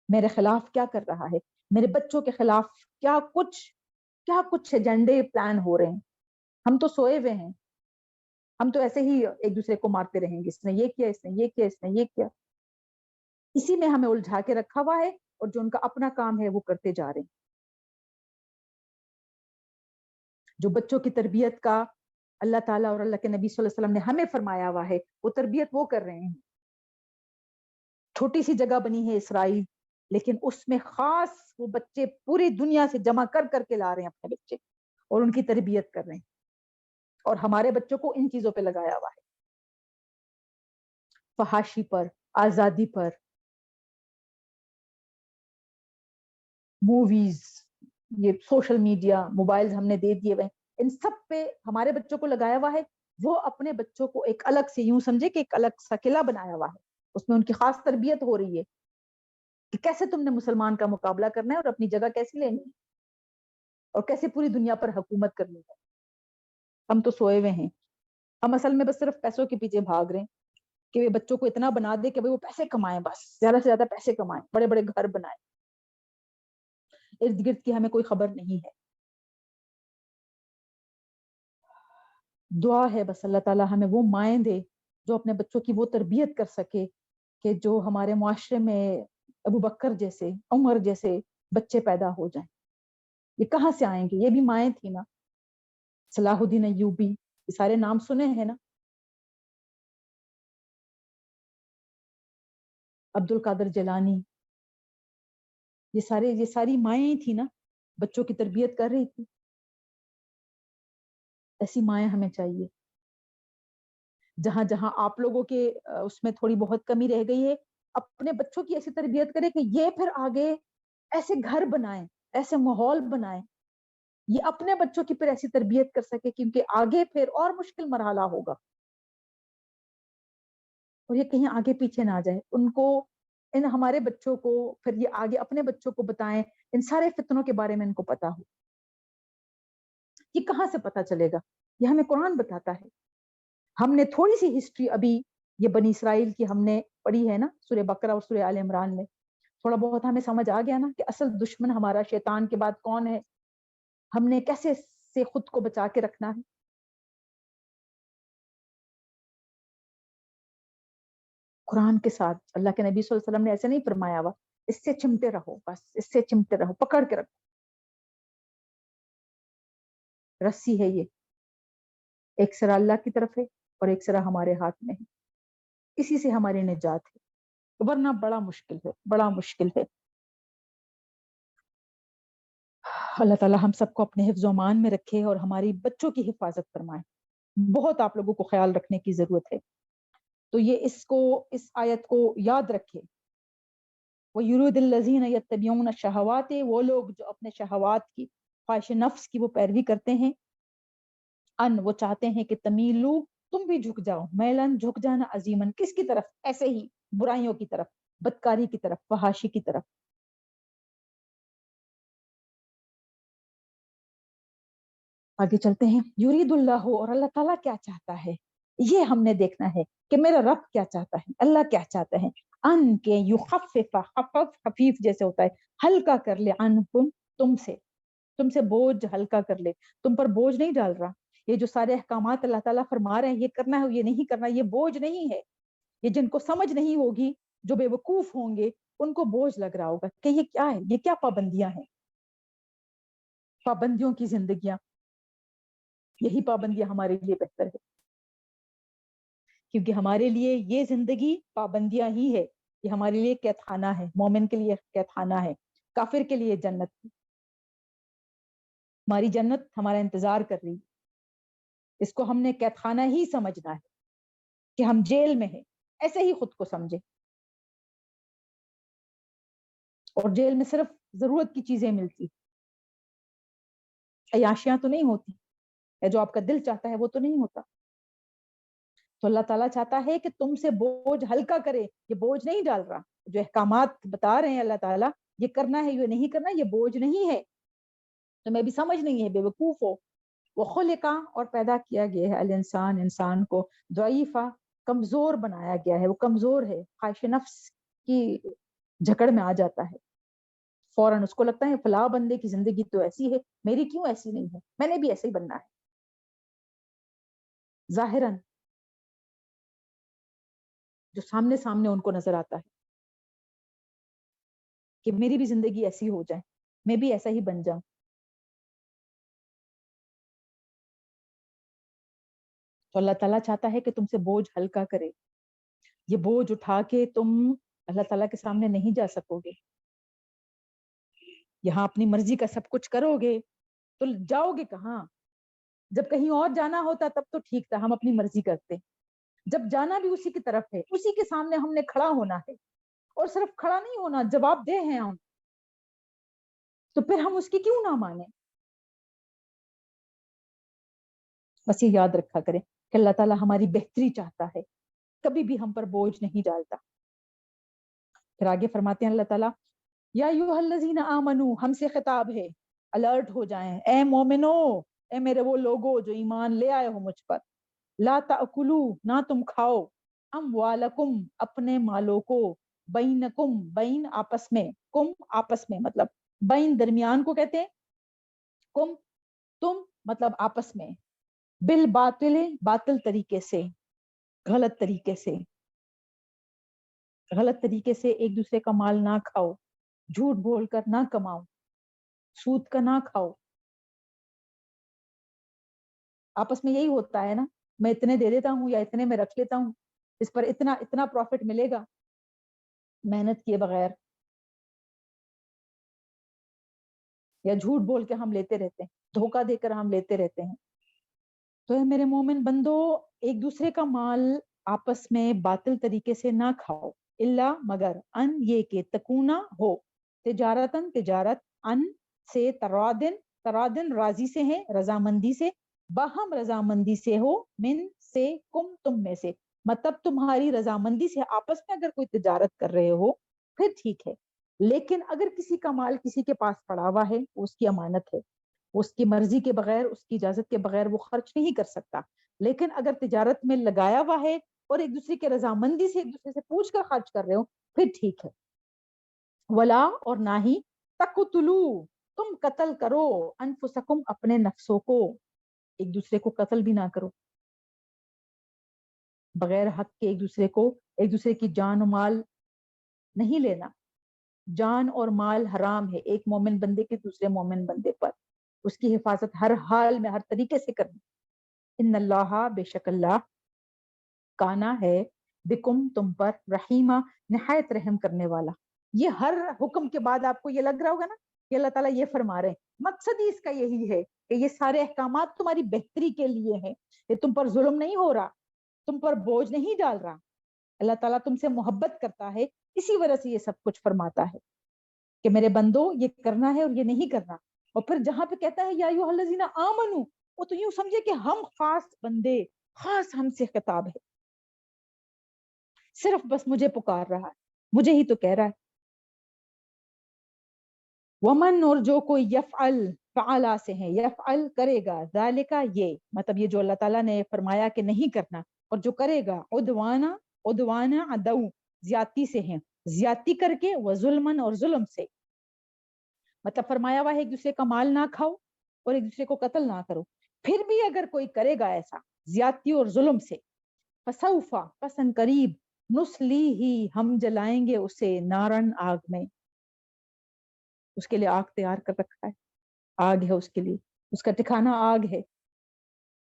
میرے خلاف کیا کر رہا ہے، میرے بچوں کے خلاف کیا کچھ ایجنڈے پلان ہو رہے ہیں. ہم تو سوئے ہوئے ہیں، ہم تو ایسے ہی ایک دوسرے کو مارتے رہیں گے، اس نے یہ کیا، اس نے یہ کیا، اس نے یہ کیا. اسی میں ہمیں الجھا کے رکھا ہوا ہے، اور جو ان کا اپنا کام ہے وہ کرتے جا رہے ہیں. جو بچوں کی تربیت کا اللہ تعالیٰ اور اللہ کے نبی صلی اللہ علیہ وسلم نے ہمیں فرمایا ہوا ہے، وہ تربیت وہ کر رہے ہیں. چھوٹی سی جگہ بنی ہے اسرائیل، لیکن اس میں خاص وہ بچے پوری دنیا سے جمع کر کے لا رہے ہیں اپنے بچے، اور ان کی تربیت کر رہے ہیں. اور ہمارے بچوں کو ان چیزوں پہ لگایا ہوا ہے، فحاشی پر، آزادی پر، موویز، یہ سوشل میڈیا، موبائلز ہم نے دے دیے ہوئے، ان سب پہ ہمارے بچوں کو لگایا ہوا ہے. وہ اپنے بچوں کو ایک الگ سے، یوں سمجھے کہ ایک الگ سا قلعہ بنایا ہوا ہے، اس میں ان کی خاص تربیت ہو رہی ہے کہ کیسے تم نے مسلمان کا مقابلہ کرنا ہے، اور اپنی جگہ کیسے لینی ہے، اور کیسے پوری دنیا پر حکومت کرنی ہے. ہم تو سوئے ہوئے ہیں، ہم اصل میں بس صرف پیسوں کے پیچھے بھاگ رہے ہیں کہ بچوں کو اتنا بنا دے کہ وہ پیسے کمائیں، بس زیادہ سے زیادہ پیسے کمائیں، بڑے بڑے گھر بنائیں. ارد گرد کی ہمیں کوئی خبر نہیں ہے. دعا ہے بس اللہ تعالیٰ ہمیں وہ مائیں دے جو اپنے بچوں کی وہ تربیت کر سکے کہ جو ہمارے معاشرے میں ابو بکر جیسے، عمر جیسے بچے پیدا ہو جائیں. یہ کہاں سے آئیں گے؟ یہ بھی مائیں تھی نا. صلاح الدین ایوبی، یہ سارے نام سنے ہیں نا. عبد القادر جیلانی، یہ ساری مائیں تھی نا، بچوں کی تربیت کر رہی تھی. ایسی مائیں ہمیں چاہیے. جہاں جہاں آپ لوگوں کے اس میں تھوڑی بہت کمی رہ گئی ہے، اپنے بچوں کی ایسی تربیت کرے کہ یہ پھر آگے ایسے گھر بنائیں، ایسے ماحول بنائیں، یہ اپنے بچوں کی پھر ایسی تربیت کر سکے، کیونکہ آگے پھر اور مشکل مرحلہ ہوگا، اور یہ کہیں آگے پیچھے نہ جائے. ان کو ان ہمارے بچوں کو پھر یہ آگے اپنے بچوں کو بتائیں, ان سارے فتنوں کے بارے میں ان کو پتا ہو. یہ کہاں سے پتا چلے گا؟ یہ ہمیں قرآن بتاتا ہے. ہم نے تھوڑی سی ہسٹری ابھی یہ بنی اسرائیل کی ہم نے پڑھی ہے نا, سورہ بقرہ اور سورہ آل عمران میں, تھوڑا بہت ہمیں سمجھ آ گیا نا کہ اصل دشمن ہمارا شیطان کے بعد کون ہے, ہم نے کیسے سے خود کو بچا کے رکھنا ہے. قرآن کے ساتھ اللہ کے نبی صلی اللہ علیہ وسلم نے ایسے نہیں فرمایا ہوا اس سے چمٹے رہو, بس اس سے چمٹے رہو, پکڑ کے رکھو. رسی ہے یہ, ایک سرا اللہ کی طرف ہے اور ایک سرا ہمارے ہاتھ میں ہے, اسی سے ہماری نجات ہے, ورنہ بڑا مشکل ہے, بڑا مشکل ہے. اللہ تعالی ہم سب کو اپنے حفظ و امان میں رکھے اور ہماری بچوں کی حفاظت فرمائے. بہت آپ لوگوں کو خیال رکھنے کی ضرورت ہے. تو یہ اس آیت کو یاد رکھے. وَيُرِيدُ الَّذِينَ يَتَّبِعُونَ الشَّهَوَاتِ, وہ لوگ جو اپنے شہوات کی, خواہش نفس کی وہ پیروی کرتے ہیں, ان وہ چاہتے ہیں کہ تمیلو تم بھی جھک جاؤ, میلن جھک جانا, عظیمن کس کی طرف, ایسے ہی برائیوں کی طرف, بدکاری کی طرف, فحاشی کی طرف. آگے چلتے ہیں. یرید اللہ, اور اللہ تعالیٰ کیا چاہتا ہے, یہ ہم نے دیکھنا ہے کہ میرا رب کیا چاہتا ہے, اللہ کیا چاہتا ہے. ان کے یخفف, خفف خفیف جیسے ہوتا ہے, ہلکا کر لے, عنکم تم سے بوجھ ہلکا کر لے, تم پر بوجھ نہیں ڈال رہا. یہ جو سارے احکامات اللہ تعالیٰ فرما رہے ہیں, یہ کرنا ہے یہ نہیں کرنا, یہ بوجھ نہیں ہے. یہ جن کو سمجھ نہیں ہوگی, جو بے وقوف ہوں گے, ان کو بوجھ لگ رہا ہوگا کہ یہ کیا ہے, یہ کیا پابندیاں ہیں, پابندیوں کی زندگیاں. یہی پابندیاں ہمارے لیے بہتر ہے, کیونکہ ہمارے لیے یہ زندگی پابندیاں ہی ہے. یہ ہمارے لیے قید خانہ ہے, مومن کے لیے قید خانہ ہے, کافر کے لیے جنت ہے. ہماری جنت ہمارا انتظار کر رہی ہے. اس کو ہم نے قید خانہ ہی سمجھنا ہے کہ ہم جیل میں ہیں, ایسے ہی خود کو سمجھے. اور جیل میں صرف ضرورت کی چیزیں ملتی, عیاشیاں تو نہیں ہوتی, یا جو آپ کا دل چاہتا ہے وہ تو نہیں ہوتا. تو اللہ تعالیٰ چاہتا ہے کہ تم سے بوجھ ہلکا کرے, یہ بوجھ نہیں ڈال رہا. جو احکامات بتا رہے ہیں اللہ تعالیٰ, یہ کرنا ہے یہ نہیں کرنا, یہ بوجھ نہیں ہے, تمہیں بھی سمجھ نہیں ہے, بے وقوف ہو. وہ خلقا, اور پیدا کیا گیا ہے, الانسان انسان کو, ضعیفہ کمزور بنایا گیا ہے, وہ کمزور ہے, خواہش نفس کی جھکڑ میں آ جاتا ہے. فوراً اس کو لگتا ہے فلاں بندے کی زندگی تو ایسی ہے, میری کیوں ایسی نہیں ہے, میں نے بھی ایسے ہی بننا ہے. ظاہراً جو سامنے ان کو نظر آتا ہے کہ میری بھی زندگی ایسی ہو جائے, میں بھی ایسا ہی بن جاؤں. تو اللہ تعالیٰ چاہتا ہے کہ تم سے بوجھ ہلکا کرے. یہ بوجھ اٹھا کے تم اللہ تعالیٰ کے سامنے نہیں جا سکو گے. یہاں اپنی مرضی کا سب کچھ کرو گے تو جاؤ گے کہاں؟ جب کہیں اور جانا ہوتا تب تو ٹھیک تھا, ہم اپنی مرضی کرتے. جب جانا بھی اسی کی طرف ہے, اسی کے سامنے ہم نے کھڑا ہونا ہے, اور صرف کھڑا نہیں ہونا, جواب دہ ہیں ہم, تو پھر ہم اس کی کیوں نہ مانیں. بس یہ یاد رکھا کریں کہ اللہ تعالیٰ ہماری بہتری چاہتا ہے, کبھی بھی ہم پر بوجھ نہیں ڈالتا. پھر آگے فرماتے ہیں اللہ تعالیٰ, یا ایھا الذین آمنو, ہم سے خطاب ہے, الرٹ ہو جائیں, اے مومنو, اے میرے وہ لوگو جو ایمان لے آئے ہو مجھ پر, لا تاکلو, نہ تم کھاؤ, اموالکم, اپنے مالوں کو, بینکم, بین آپس میں, کم آپس میں مطلب بین درمیان کو کہتے ہیں, کم تم مطلب آپس میں, بالباطل, باطل طریقے سے, غلط طریقے سے, غلط طریقے سے ایک دوسرے کا مال نہ کھاؤ, جھوٹ بول کر نہ کماؤ, سود کا نہ کھاؤ. آپس میں یہی ہوتا ہے نا, میں اتنے دے دیتا ہوں یا اتنے میں رکھ لیتا ہوں, اس پر اتنا پروفٹ ملے گا, محنت کیے بغیر, یا جھوٹ بول کے ہم لیتے رہتے ہیں, دھوکہ دے کر ہم لیتے رہتے ہیں. تو اے میرے مومن بندو, ایک دوسرے کا مال آپس میں باطل طریقے سے نہ کھاؤ, الا مگر, ان یہ کہ تکونا ہو, تجارتن تجارت, ان سے ترادن, ترادن راضی سے ہیں, رضامندی سے, باہم رضامندی سے ہو, من سے کم تم میں سے, مطلب تمہاری رضامندی سے آپس میں اگر کوئی تجارت کر رہے ہو, پھر ٹھیک ہے. لیکن اگر کسی کا مال کسی کے پاس پڑا ہوا ہے، اس کی امانت ہے، اس کی مرضی کے بغیر، اس کی اجازت کے بغیر وہ خرچ نہیں کر سکتا. لیکن اگر تجارت میں لگایا ہوا ہے اور ایک دوسرے کے رضامندی سے ایک دوسرے سے پوچھ کر خرچ کر رہے ہو، پھر ٹھیک ہے. ولا اور نہ ہی تقتلو تم قتل کرو انفسکم اپنے نفسوں کو، ایک دوسرے کو قتل بھی نہ کرو بغیر حق کے، ایک دوسرے کی جان و مال نہیں لینا. جان اور مال حرام ہے ایک مومن بندے کے دوسرے مومن بندے پر، اس کی حفاظت ہر حال میں ہر طریقے سے کرنی. ان اللہ بے شک اللہ کانا ہے بکم تم پر رحیمہ نہایت رحم کرنے والا. یہ ہر حکم کے بعد آپ کو یہ لگ رہا ہوگا نا کہ اللہ تعالیٰ یہ فرما رہے ہیں، مقصد ہی اس کا یہی ہے کہ یہ سارے احکامات تمہاری بہتری کے لیے ہیں. یہ تم پر ظلم نہیں ہو رہا، تم پر بوجھ نہیں ڈال رہا. اللہ تعالیٰ تم سے محبت کرتا ہے، اسی وجہ سے یہ سب کچھ فرماتا ہے کہ میرے بندو یہ کرنا ہے اور یہ نہیں کرنا. اور پھر جہاں پہ کہتا ہے یا ایھا الذین آمنو، وہ تو یوں سمجھے کہ ہم خاص بندے، خاص ہم سے خطاب ہے، صرف بس مجھے پکار رہا ہے، مجھے ہی تو کہہ رہا ہے. ومن اور جو کوئی یفعل فعلا سے ہے، یفعل کرے گا، ذالک یہ مطلب یہ جو اللہ تعالیٰ نے فرمایا کہ نہیں کرنا، اور جو کرے گا عدوانا عدو زیادتی سے ہیں، زیادتی کر کے، وظلمن اور ظلم سے. مطلب فرمایا ہوا ہے ایک دوسرے کا مال نہ کھاؤ اور ایک دوسرے کو قتل نہ کرو. پھر بھی اگر کوئی کرے گا ایسا زیادتی اور ظلم سے، فسوفا پسند قریب، نسلی ہی ہم جلائیں گے اسے، نارن آگ میں. اس کے لیے آگ تیار کر رکھا ہے، آگ ہے اس کے لیے، اس کا ٹھکانہ آگ ہے.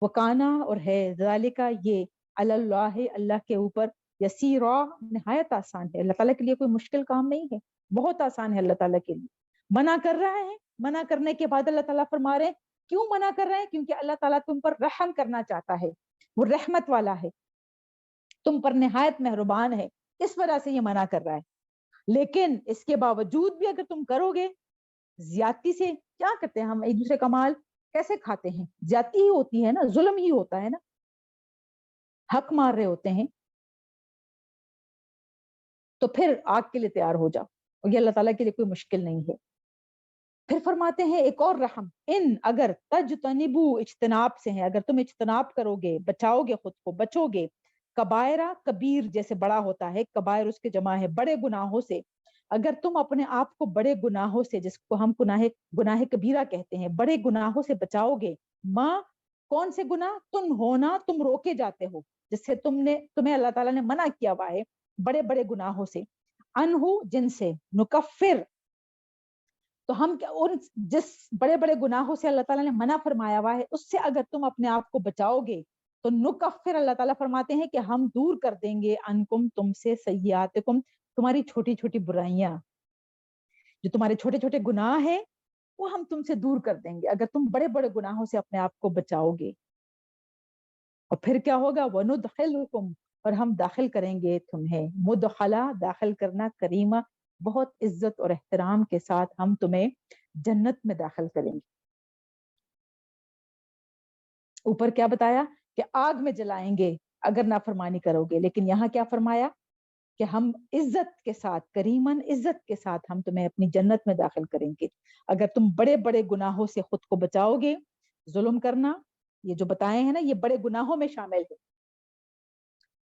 وکانا اور ہے، ذالکا یہ، اللہ اللہ کے اوپر، یسیرا نہایت آسان ہے. اللہ تعالیٰ کے لیے کوئی مشکل کام نہیں ہے، بہت آسان ہے اللہ تعالیٰ کے لیے. منع کر رہا ہے، منع کرنے کے بعد اللہ تعالیٰ فرما رہے ہیں کیوں منع کر رہے ہیں؟ کیونکہ اللہ تعالیٰ تم پر رحم کرنا چاہتا ہے، وہ رحمت والا ہے، تم پر نہایت مہربان ہے، اس وجہ سے یہ منع کر رہا ہے. لیکن اس کے باوجود بھی اگر تم کرو گے زیادتی سے، کیا کرتے ہیں ہم ایک دوسرے کا مال کیسے کھاتے ہیں؟ زیادتی ہی ہوتی ہے نا، ظلم ہی ہوتا ہے نا، حق مار رہے ہوتے ہیں. تو پھر آگ کے لیے تیار ہو جاؤ، اور یہ اللہ تعالیٰ کے لیے کوئی مشکل نہیں ہے. پھر فرماتے ہیں ایک اور رحم، ان اگر تجتنبو اجتناب سے ہیں، اگر تم اجتناب کرو گے، بچاؤ گے خود کو، بچو گے، کبائرہ کبیر جیسے بڑا ہوتا ہے، کبائر اس کے جمع ہے بڑے گناہوں سے. اگر تم اپنے آپ کو بڑے گناہوں سے، جس کو ہم گناہ کبیرہ کہتے ہیں، بڑے گناہوں سے بچاؤ گے، ماں کون سے گناہ تم ہونا تم روکے جاتے ہو، جس سے تمہیں اللہ تعالیٰ نے منع کیا ہوا ہے، بڑے بڑے گناہوں سے، انہو جن سے، نکفر تو ہم جس بڑے بڑے گناہوں سے اللہ تعالیٰ نے منع فرمایا ہوا ہے، اس سے اگر تم اپنے آپ کو بچاؤ گے تو نکفر اللہ تعالیٰ فرماتے ہیں کہ ہم دور کر دیں گے، انکم تم سے، سیئاتکم تمہاری چھوٹی چھوٹی برائیاں، جو تمہارے چھوٹے چھوٹے گناہ ہیں وہ ہم تم سے دور کر دیں گے اگر تم بڑے بڑے گناہوں سے اپنے آپ کو بچاؤ گے. اور پھر کیا ہوگا؟ وَنُدْخِلُكُمْ اور ہم داخل کریں گے تمہیں، مدخلہ داخل کرنا، کریمہ بہت عزت اور احترام کے ساتھ ہم تمہیں جنت میں داخل کریں گے. اوپر کیا بتایا کہ آگ میں جلائیں گے اگر نافرمانی کرو گے، لیکن یہاں کیا فرمایا کہ ہم عزت کے ساتھ، کریمن عزت کے ساتھ ہم تمہیں اپنی جنت میں داخل کریں گے اگر تم بڑے بڑے گناہوں سے خود کو بچاؤ گے. ظلم کرنا، یہ جو بتائے ہیں نا، یہ بڑے گناہوں میں شامل ہے.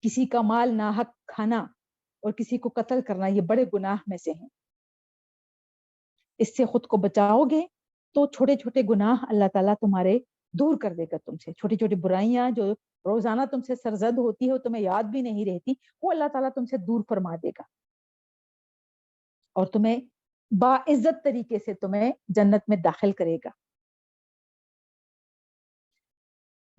کسی کا مال ناحق کھانا اور کسی کو قتل کرنا، یہ بڑے گناہ میں سے ہیں. اس سے خود کو بچاؤ گے تو چھوٹے چھوٹے گناہ اللہ تعالیٰ تمہارے دور کر دے گا تم سے. چھوٹی چھوٹی برائیاں جو روزانہ تم سے سرزد ہوتی ہے، تمہیں یاد بھی نہیں رہتی، وہ اللہ تعالیٰ تم سے دور فرما دے گا اور تمہیں باعزت طریقے سے تمہیں جنت میں داخل کرے گا.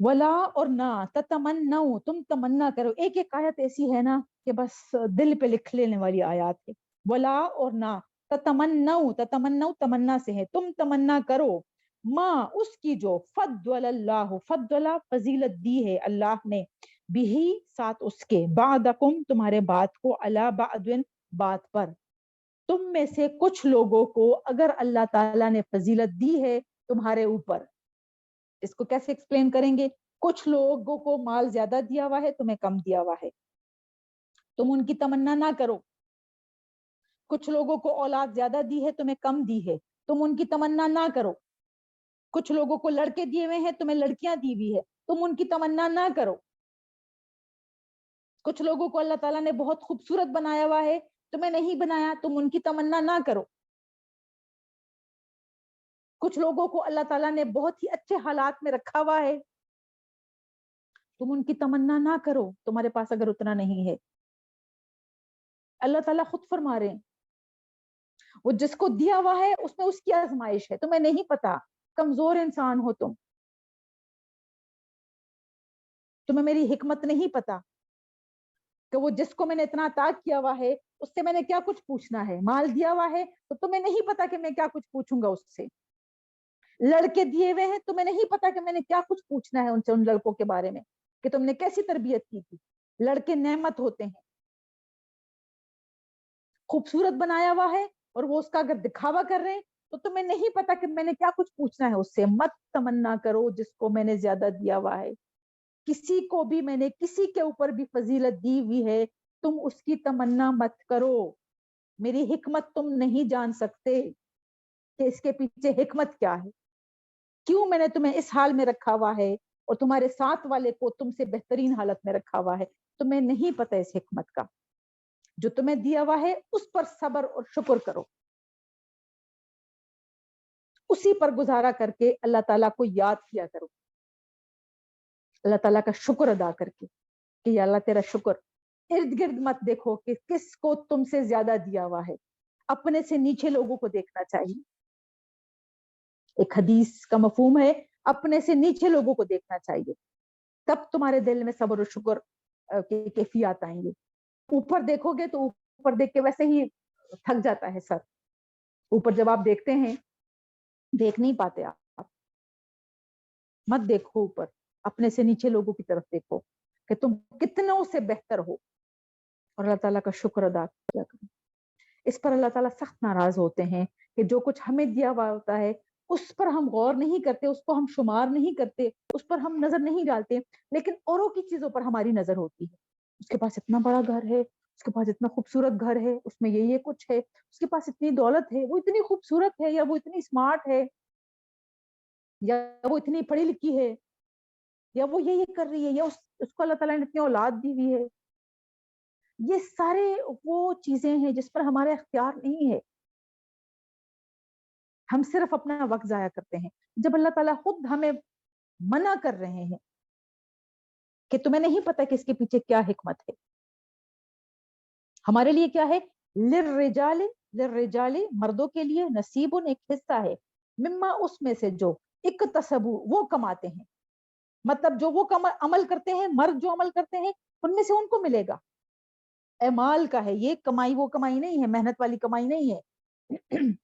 ولا اور نہ تتمنوا تم تمنا کرو. ایک ایک آیت ایسی ہے نا کہ بس دل پہ لکھ لینے والی آیات ہے. ولا اور نہ تتمنوا تمنا سے ہے، تم تمنا کرو، ماں اس کی جو فضل اللہ فضیلت دی ہے اللہ نے، بھی ساتھ اس کے، بعدکم تمہارے بعد کو، علی بعد بات پر، تم میں سے کچھ لوگوں کو اگر اللہ تعالیٰ نے فضیلت دی ہے تمہارے اوپر. اس کو کیسے ایکسپلین کریں گے؟ کچھ لوگوں کو مال زیادہ دیا ہوا ہے، تمہیں کم دیا ہوا ہے، تم ان کی تمنا نہ کرو. کچھ لوگوں کو اولاد زیادہ دی ہے، تمہیں کم دی ہے، تم ان کی تمنا نہ کرو. کچھ لوگوں کو لڑکے دیے ہوئے ہیں، تمہیں لڑکیاں دی ہوئی ہے، تم ان کی تمنا نہ کرو. کچھ لوگوں کو اللہ تعالیٰ نے بہت خوبصورت بنایا ہوا ہے، تمہیں نہیں بنایا، تم ان کی تمنا نہ کرو. کچھ لوگوں کو اللہ تعالیٰ نے بہت ہی اچھے حالات میں رکھا ہوا ہے، تم ان کی تمنا نہ کرو تمہارے پاس اگر اتنا نہیں ہے. اللہ تعالیٰ خود فرما رہے ہیں وہ جس کو دیا ہوا ہے اس میں اس کی آزمائش ہے. تمہیں نہیں پتا، کمزور انسان ہو تمہیں میری حکمت نہیں پتا کہ وہ جس کو میں نے اتنا عطا کیا ہوا ہے اس سے میں نے کیا کچھ پوچھنا ہے. مال دیا ہوا ہے تو تمہیں نہیں پتا کہ میں کیا کچھ پوچھوں گا اس سے. لڑکے دیے ہوئے ہیں، تمہیں نہیں پتا کہ میں نے کیا کچھ پوچھنا ہے ان سے، ان لڑکوں کے بارے میں کہ تم نے کیسی تربیت کی تھی. لڑکے نعمت ہوتے ہیں، خوبصورت بنایا ہوا ہے اور وہ اس کا اگر دکھاوا کر رہے ہیں تو تمہیں نہیں پتا کہ میں نے کیا کچھ پوچھنا ہے اس سے. مت تمنا کرو جس کو میں نے زیادہ دیا ہوا ہے. کسی کو بھی میں نے کسی کے اوپر بھی فضیلت دی ہوئی ہے، تم اس کی تمنا مت کرو. میری حکمت تم نہیں جان سکتے کہ اس کے پیچھے حکمت کیا ہے، کیوں میں نے تمہیں اس حال میں رکھا ہوا ہے اور تمہارے ساتھ والے کو تم سے بہترین حالت میں رکھا ہوا ہے. تمہیں نہیں پتا اس حکمت کا. جو تمہیں دیا ہوا ہے اس پر صبر اور شکر کرو، اسی پر گزارا کر کے اللہ تعالیٰ کو یاد کیا کرو، اللہ تعالیٰ کا شکر ادا کر کے کہ یا اللہ تیرا شکر. ارد گرد مت دیکھو کہ کس کو تم سے زیادہ دیا ہوا ہے، اپنے سے نیچے لوگوں کو دیکھنا چاہیے. ایک حدیث کا مفہوم ہے اپنے سے نیچے لوگوں کو دیکھنا چاہیے، تب تمہارے دل میں صبر و شکر کی کیفیات آئیں گے. اوپر دیکھو گے تو اوپر دیکھ کے ویسے ہی تھک جاتا ہے سر. اوپر جب آپ دیکھتے ہیں دیکھ نہیں پاتے آپ. مت دیکھو اوپر، اپنے سے نیچے لوگوں کی طرف دیکھو کہ تم کتنوں سے بہتر ہو اور اللہ تعالیٰ کا شکر ادا کیا کرو. اس پر اللہ تعالیٰ سخت ناراض ہوتے ہیں کہ جو کچھ ہمیں دیا ہوا ہوتا ہے اس پر ہم غور نہیں کرتے، اس کو ہم شمار نہیں کرتے، اس پر ہم نظر نہیں ڈالتے، لیکن اوروں کی چیزوں پر ہماری نظر ہوتی ہے. اس کے پاس اتنا بڑا گھر ہے، اس کے پاس اتنا خوبصورت گھر ہے، اس میں یہ کچھ ہے، اس کے پاس اتنی دولت ہے، وہ اتنی خوبصورت ہے، یا وہ اتنی اسمارٹ ہے، یا وہ اتنی پڑھی لکھی ہے، یا وہ یہ کر رہی ہے، یا اس کو اللہ تعالیٰ نے اتنی اولاد دی ہوئی ہے. یہ سارے وہ چیزیں ہیں جس پر ہمارا اختیار نہیں ہے. ہم صرف اپنا وقت ضائع کرتے ہیں جب اللہ تعالیٰ خود ہمیں منع کر رہے ہیں کہ تمہیں نہیں پتا کہ اس کے پیچھے کیا حکمت ہے. ہمارے لیے کیا ہے؟ للرجال مردوں کے لیے نصیب ایک حصہ ہے، مما اس میں سے جو اکتسبوا وہ کماتے ہیں. مطلب جو وہ عمل کرتے ہیں، مرد جو عمل کرتے ہیں ان میں سے ان کو ملے گا. اعمال کا ہے یہ کمائی، وہ کمائی نہیں ہے، محنت والی کمائی نہیں ہے.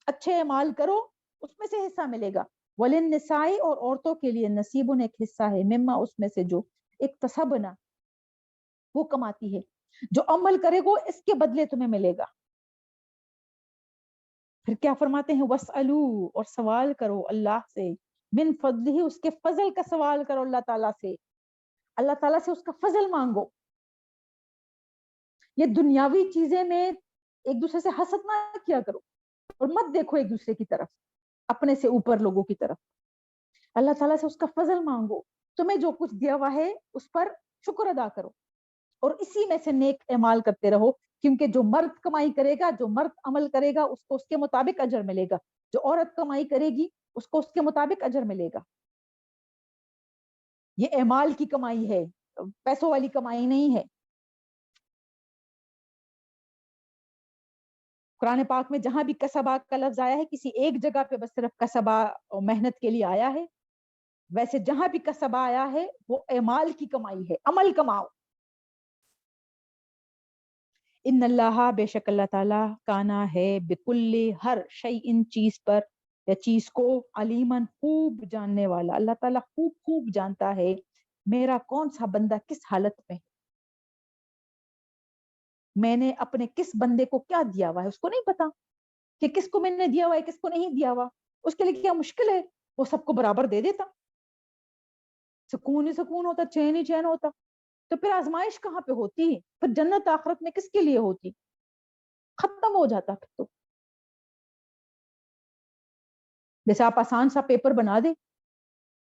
اچھے اعمال کرو اس میں سے حصہ ملے گا. وللنساء اور عورتوں کے لیے نصیب ایک حصہ ہے، مما اس میں سے جو اکتسبنا وہ کماتی ہے. جو عمل کرے گا اس کے بدلے تمہیں ملے گا. پھر کیا فرماتے ہیں؟ وَاسْأَلُوا اور سوال کرو اللہ سے، من فضلہ اس کے فضل کا سوال کرو اللہ تعالیٰ سے. اللہ تعالیٰ سے اس کا فضل مانگو. یہ دنیاوی چیزیں میں ایک دوسرے سے حسد نہ کیا کرو اور مت دیکھو ایک دوسرے کی طرف، اپنے سے اوپر لوگوں کی طرف. اللہ تعالیٰ سے اس کا فضل مانگو. تمہیں جو کچھ دیا ہوا ہے اس پر شکر ادا کرو اور اسی میں سے نیک اعمال کرتے رہو، کیونکہ جو مرد کمائی کرے گا، جو مرد عمل کرے گا اس کو اس کے مطابق اجر ملے گا، جو عورت کمائی کرے گی اس کو اس کے مطابق اجر ملے گا. یہ اعمال کی کمائی ہے، پیسوں والی کمائی نہیں ہے. قرآن پاک میں جہاں بھی کسبا کا لفظ آیا ہے کسی ایک جگہ پہ بس صرف کسبا اور محنت کے لیے آیا ہے. ویسے جہاں بھی کسبا آیا ہے وہ اعمال کی کمائی ہے، عمل کماؤ. ان اللہ بے شک اللہ تعالیٰ کانا ہے بکل ہر شیء ان چیز پر یا چیز کو علیمن خوب جاننے والا. اللہ تعالیٰ خوب خوب جانتا ہے میرا کون سا بندہ کس حالت میں، میں نے اپنے کس بندے کو کیا دیا ہوا ہے. اس کو نہیں پتا کہ کس کو میں نے دیا ہوا ہے کس کو نہیں دیا ہوا. اس کے لیے کیا مشکل ہے، وہ سب کو برابر دے دیتا، سکون ہی سکون ہوتا، چین ہی چین ہوتا. تو پھر آزمائش کہاں پہ ہوتی؟ پھر جنت آخرت میں کس کے لیے ہوتی؟ ختم ہو جاتا پھر تو. جیسے آپ آسان سا پیپر بنا دیں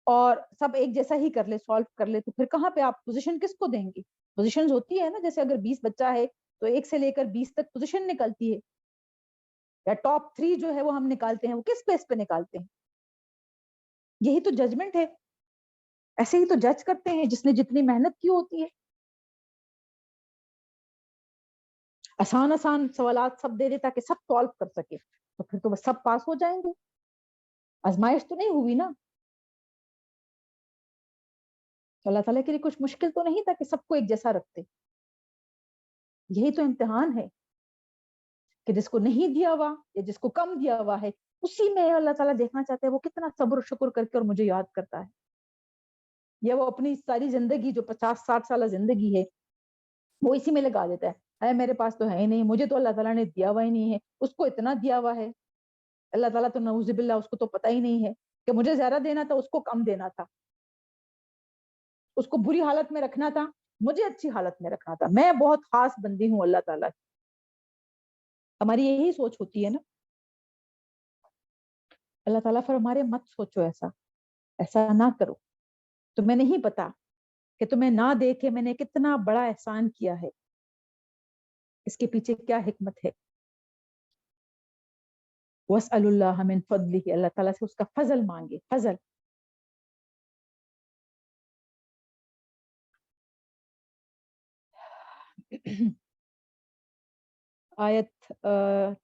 اور سب ایک جیسا ہی کر لے, سالو کر لے, تو پھر کہاں پہ آپ پوزیشن کس کو دیں گے؟ پوزیشن ہوتی ہے نا, جیسے اگر 20 بچہ ہے تو 1 سے لے کر 20 تک پوزیشن نکلتی ہے, یا ٹاپ 3 جو ہے وہ ہم نکالتے ہیں, وہ کس بیس پہ نکالتے ہیں؟ یہی تو ججمنٹ ہے. ایسے ہی تو جج کرتے ہیں جس نے جتنی محنت کی ہوتی ہے. آسان آسان سوالات سب دے دے تاکہ سب سالو کر سکے, تو پھر تو بس سب پاس ہو جائیں گے. آزمائش تو نہیں ہوئی نا. اللہ تعالیٰ کے لیے کچھ مشکل تو نہیں تھا کہ سب کو ایک جیسا رکھتے. یہی تو امتحان ہے کہ جس کو نہیں دیا ہوا یا جس کو کم دیا ہوا ہے, اسی میں اللہ تعالیٰ دیکھنا چاہتے ہیں وہ کتنا صبر و شکر کر کے اور مجھے یاد کرتا ہے, یا وہ اپنی ساری زندگی جو 50-60 سالہ زندگی ہے وہ اسی میں لگا دیتا ہے, میرے پاس تو ہے ہی نہیں, مجھے تو اللہ تعالیٰ نے دیا ہوا ہی نہیں ہے, اس کو اتنا دیا ہوا ہے. اللہ تعالیٰ تو نعوذ باللہ, اس کو تو پتہ ہی نہیں ہے کہ مجھے زیادہ دینا تھا, اس کو کم دینا تھا, اس کو بری حالت میں رکھنا تھا, مجھے اچھی حالت میں رکھنا تھا. میں بہت خاص بندی ہوں اللہ تعالیٰ. ہماری یہی سوچ ہوتی ہے نا. اللہ تعالیٰ فرمارے مت سوچو ایسا, ایسا نہ کرو. تمہیں نہیں پتا کہ تمہیں نہ دے کے میں نے کتنا بڑا احسان کیا ہے, اس کے پیچھے کیا حکمت ہے. وَاسْأَلُ اللَّهَ مِنْ فَضْلِهِ, اللہ تعالیٰ سے اس کا فضل مانگے, فضل. آیت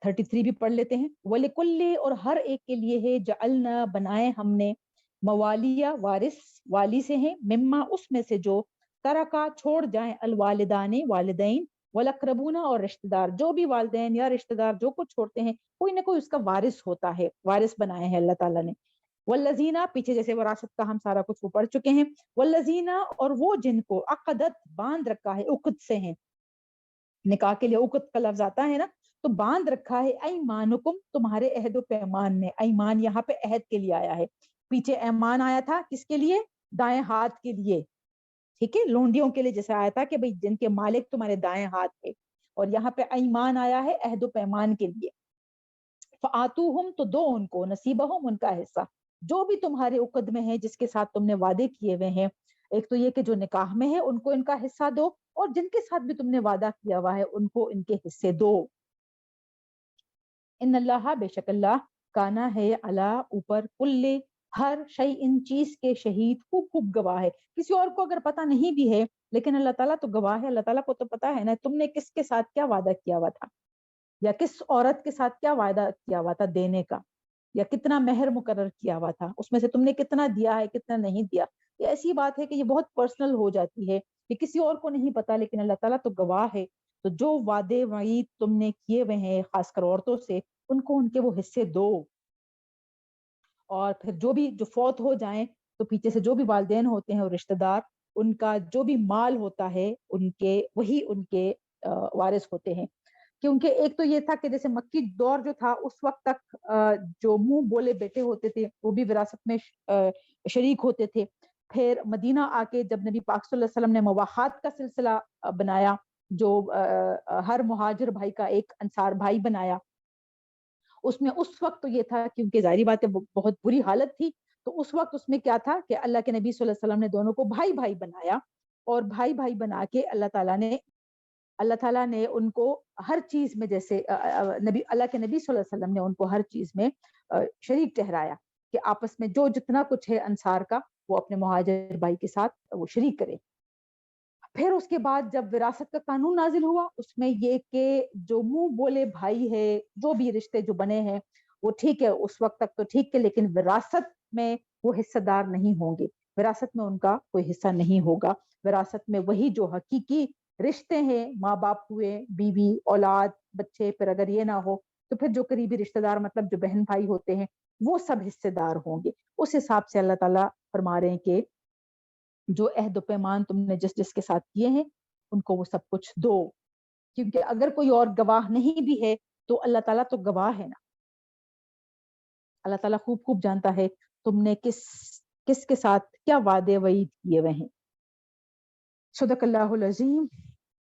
33 بھی پڑھ لیتے ہیں. وَلِكُلِّ, اور ہر ایک کے لیے ہے, جعلنا, بنائے ہم نے, موالیہ, وارث, والی سے ہیں, مما, اس میں سے جو, ترکا, چھوڑ جائیں, الوالدان, والدین, والاقربون, اور رشتہ دار. جو بھی والدین یا رشتہ دار جو کچھ چھوڑتے ہیں, کوئی نہ کوئی اس کا وارث ہوتا ہے, وارث بنائے ہیں اللہ تعالیٰ نے. والذین, پیچھے جیسے وراثت کا ہم سارا کچھ وہ پڑھ چکے ہیں. والذین, اور وہ جن کو, عقدت, باندھ رکھا ہے, عقد سے ہیں, نکاح کے لیے عقد کا لفظ آتا ہے نا, تو باندھ رکھا ہے, ایمانکم, تمہارے عہد و پیمان نے. ایمان یہاں پہ عہد کے لیے آیا ہے, پیچھے ایمان آیا تھا کس کے لیے؟ دائیں ہاتھ کے لیے, ٹھیک ہے, لونڈیوں کے لیے جیسے آیا تھا کہ بھئی جن کے مالک تمہارے دائیں ہاتھ ہے, اور یہاں پہ ایمان آیا ہے عہد و پیمان کے لیے. فآتوہم, تو دو ان کو, نصیبہم, ان کا حصہ, جو بھی تمہارے عقد میں ہے, جس کے ساتھ تم نے وعدے کیے ہوئے ہیں. ایک تو یہ کہ جو نکاح میں ہے ان کو ان کا حصہ دو, اور جن کے ساتھ بھی تم نے وعدہ کیا ہوا ہے ان کو ان کے حصے دو. ان اللہ, بے شک اللہ, کانا ہے, علا, اوپر, کل, ہر, شیء, ان چیز کے, شہید, خوب خوب گواہ ہے. کسی اور کو اگر پتہ نہیں بھی ہے لیکن اللہ تعالیٰ تو گواہ ہے. اللہ تعالیٰ کو تو پتہ ہے نا تم نے کس کے ساتھ کیا وعدہ کیا ہوا تھا, یا کس عورت کے ساتھ کیا وعدہ کیا ہوا تھا دینے کا, یا کتنا مہر مقرر کیا ہوا تھا, اس میں سے تم نے کتنا دیا ہے, کتنا نہیں دیا. یہ ایسی بات ہے کہ یہ بہت پرسنل ہو جاتی ہے, کہ کسی اور کو نہیں پتا, لیکن اللہ تعالیٰ تو گواہ ہے. تو جو وعدے وعید تم نے کیے ہوئے ہیں خاص کر عورتوں سے, ان کو ان کے وہ حصے دو. اور پھر جو بھی جو فوت ہو جائیں تو پیچھے سے جو بھی والدین ہوتے ہیں اور رشتہ دار, ان کا جو بھی مال ہوتا ہے ان کے, وہی ان کے وارث ہوتے ہیں. کیونکہ ایک تو یہ تھا کہ جیسے مکی دور جو تھا اس وقت تک جو منہ بولے بیٹے ہوتے تھے وہ بھی وراثت میں شریک ہوتے تھے. پھر مدینہ آ کے جب نبی پاک صلی اللہ علیہ وسلم نے مواخات کا سلسلہ بنایا, جو ہر مہاجر بھائی کا ایک انصار بھائی بنایا, اس میں اس وقت تو یہ تھا کیونکہ ظاہری بات ہے بہت بری حالت تھی, تو اس وقت اس میں کیا تھا کہ اللہ کے نبی صلی اللہ علیہ وسلم نے دونوں کو بھائی بھائی بنایا, اور بھائی بھائی بنا کے اللہ تعالیٰ نے ان کو ہر چیز میں, جیسے اللہ کے نبی صلی اللہ علیہ وسلم نے ان کو ہر چیز میں شریک ٹھہرایا, کہ آپس میں جو جتنا کچھ ہے انصار کا وہ اپنے مہاجر بھائی کے ساتھ وہ شریک کرے. پھر اس کے بعد جب وراثت کا قانون نازل ہوا, اس میں یہ کہ جو منہ بولے بھائی ہے, جو بھی رشتے جو بنے ہیں وہ ٹھیک ہے, اس وقت تک تو ٹھیک ہے, لیکن وراثت میں وہ حصہ دار نہیں ہوں گے, وراثت میں ان کا کوئی حصہ نہیں ہوگا. وراثت میں وہی جو حقیقی رشتے ہیں, ماں باپ ہوئے, بیوی, اولاد, بچے, پھر اگر یہ نہ ہو تو پھر جو قریبی رشتہ دار, مطلب جو بہن بھائی ہوتے ہیں, وہ سب حصے دار ہوں گے. اس حساب سے اللہ تعالیٰ فرما رہے ہیں کہ جو عہد و پیمان تم نے جس جس کے ساتھ کیے ہیں ان کو وہ سب کچھ دو. کیونکہ اگر کوئی اور گواہ نہیں بھی ہے تو اللہ تعالیٰ تو گواہ ہے نا. اللہ تعالیٰ خوب خوب جانتا ہے تم نے کس کے ساتھ کیا وعدے وعید کیے ہوئے ہیں. صدق اللہ العظیم.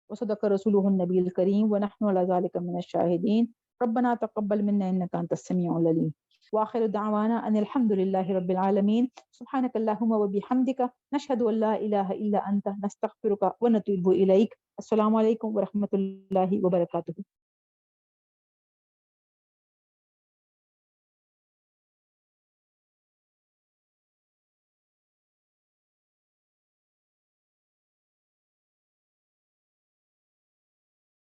وصدق رسوله النبي الكريم ونحن على ذلك من الشاهدين. ربنا تقبل منا إنك أنت السميع العليم. وآخر دعوانا أن الحمد لله رب العالمين. سبحانك اللهم وبحمدك نشهد أن لا إله إلا أنت نستغفرك ونتوب إليك. السلام عليكم ورحمة الله وبركاته.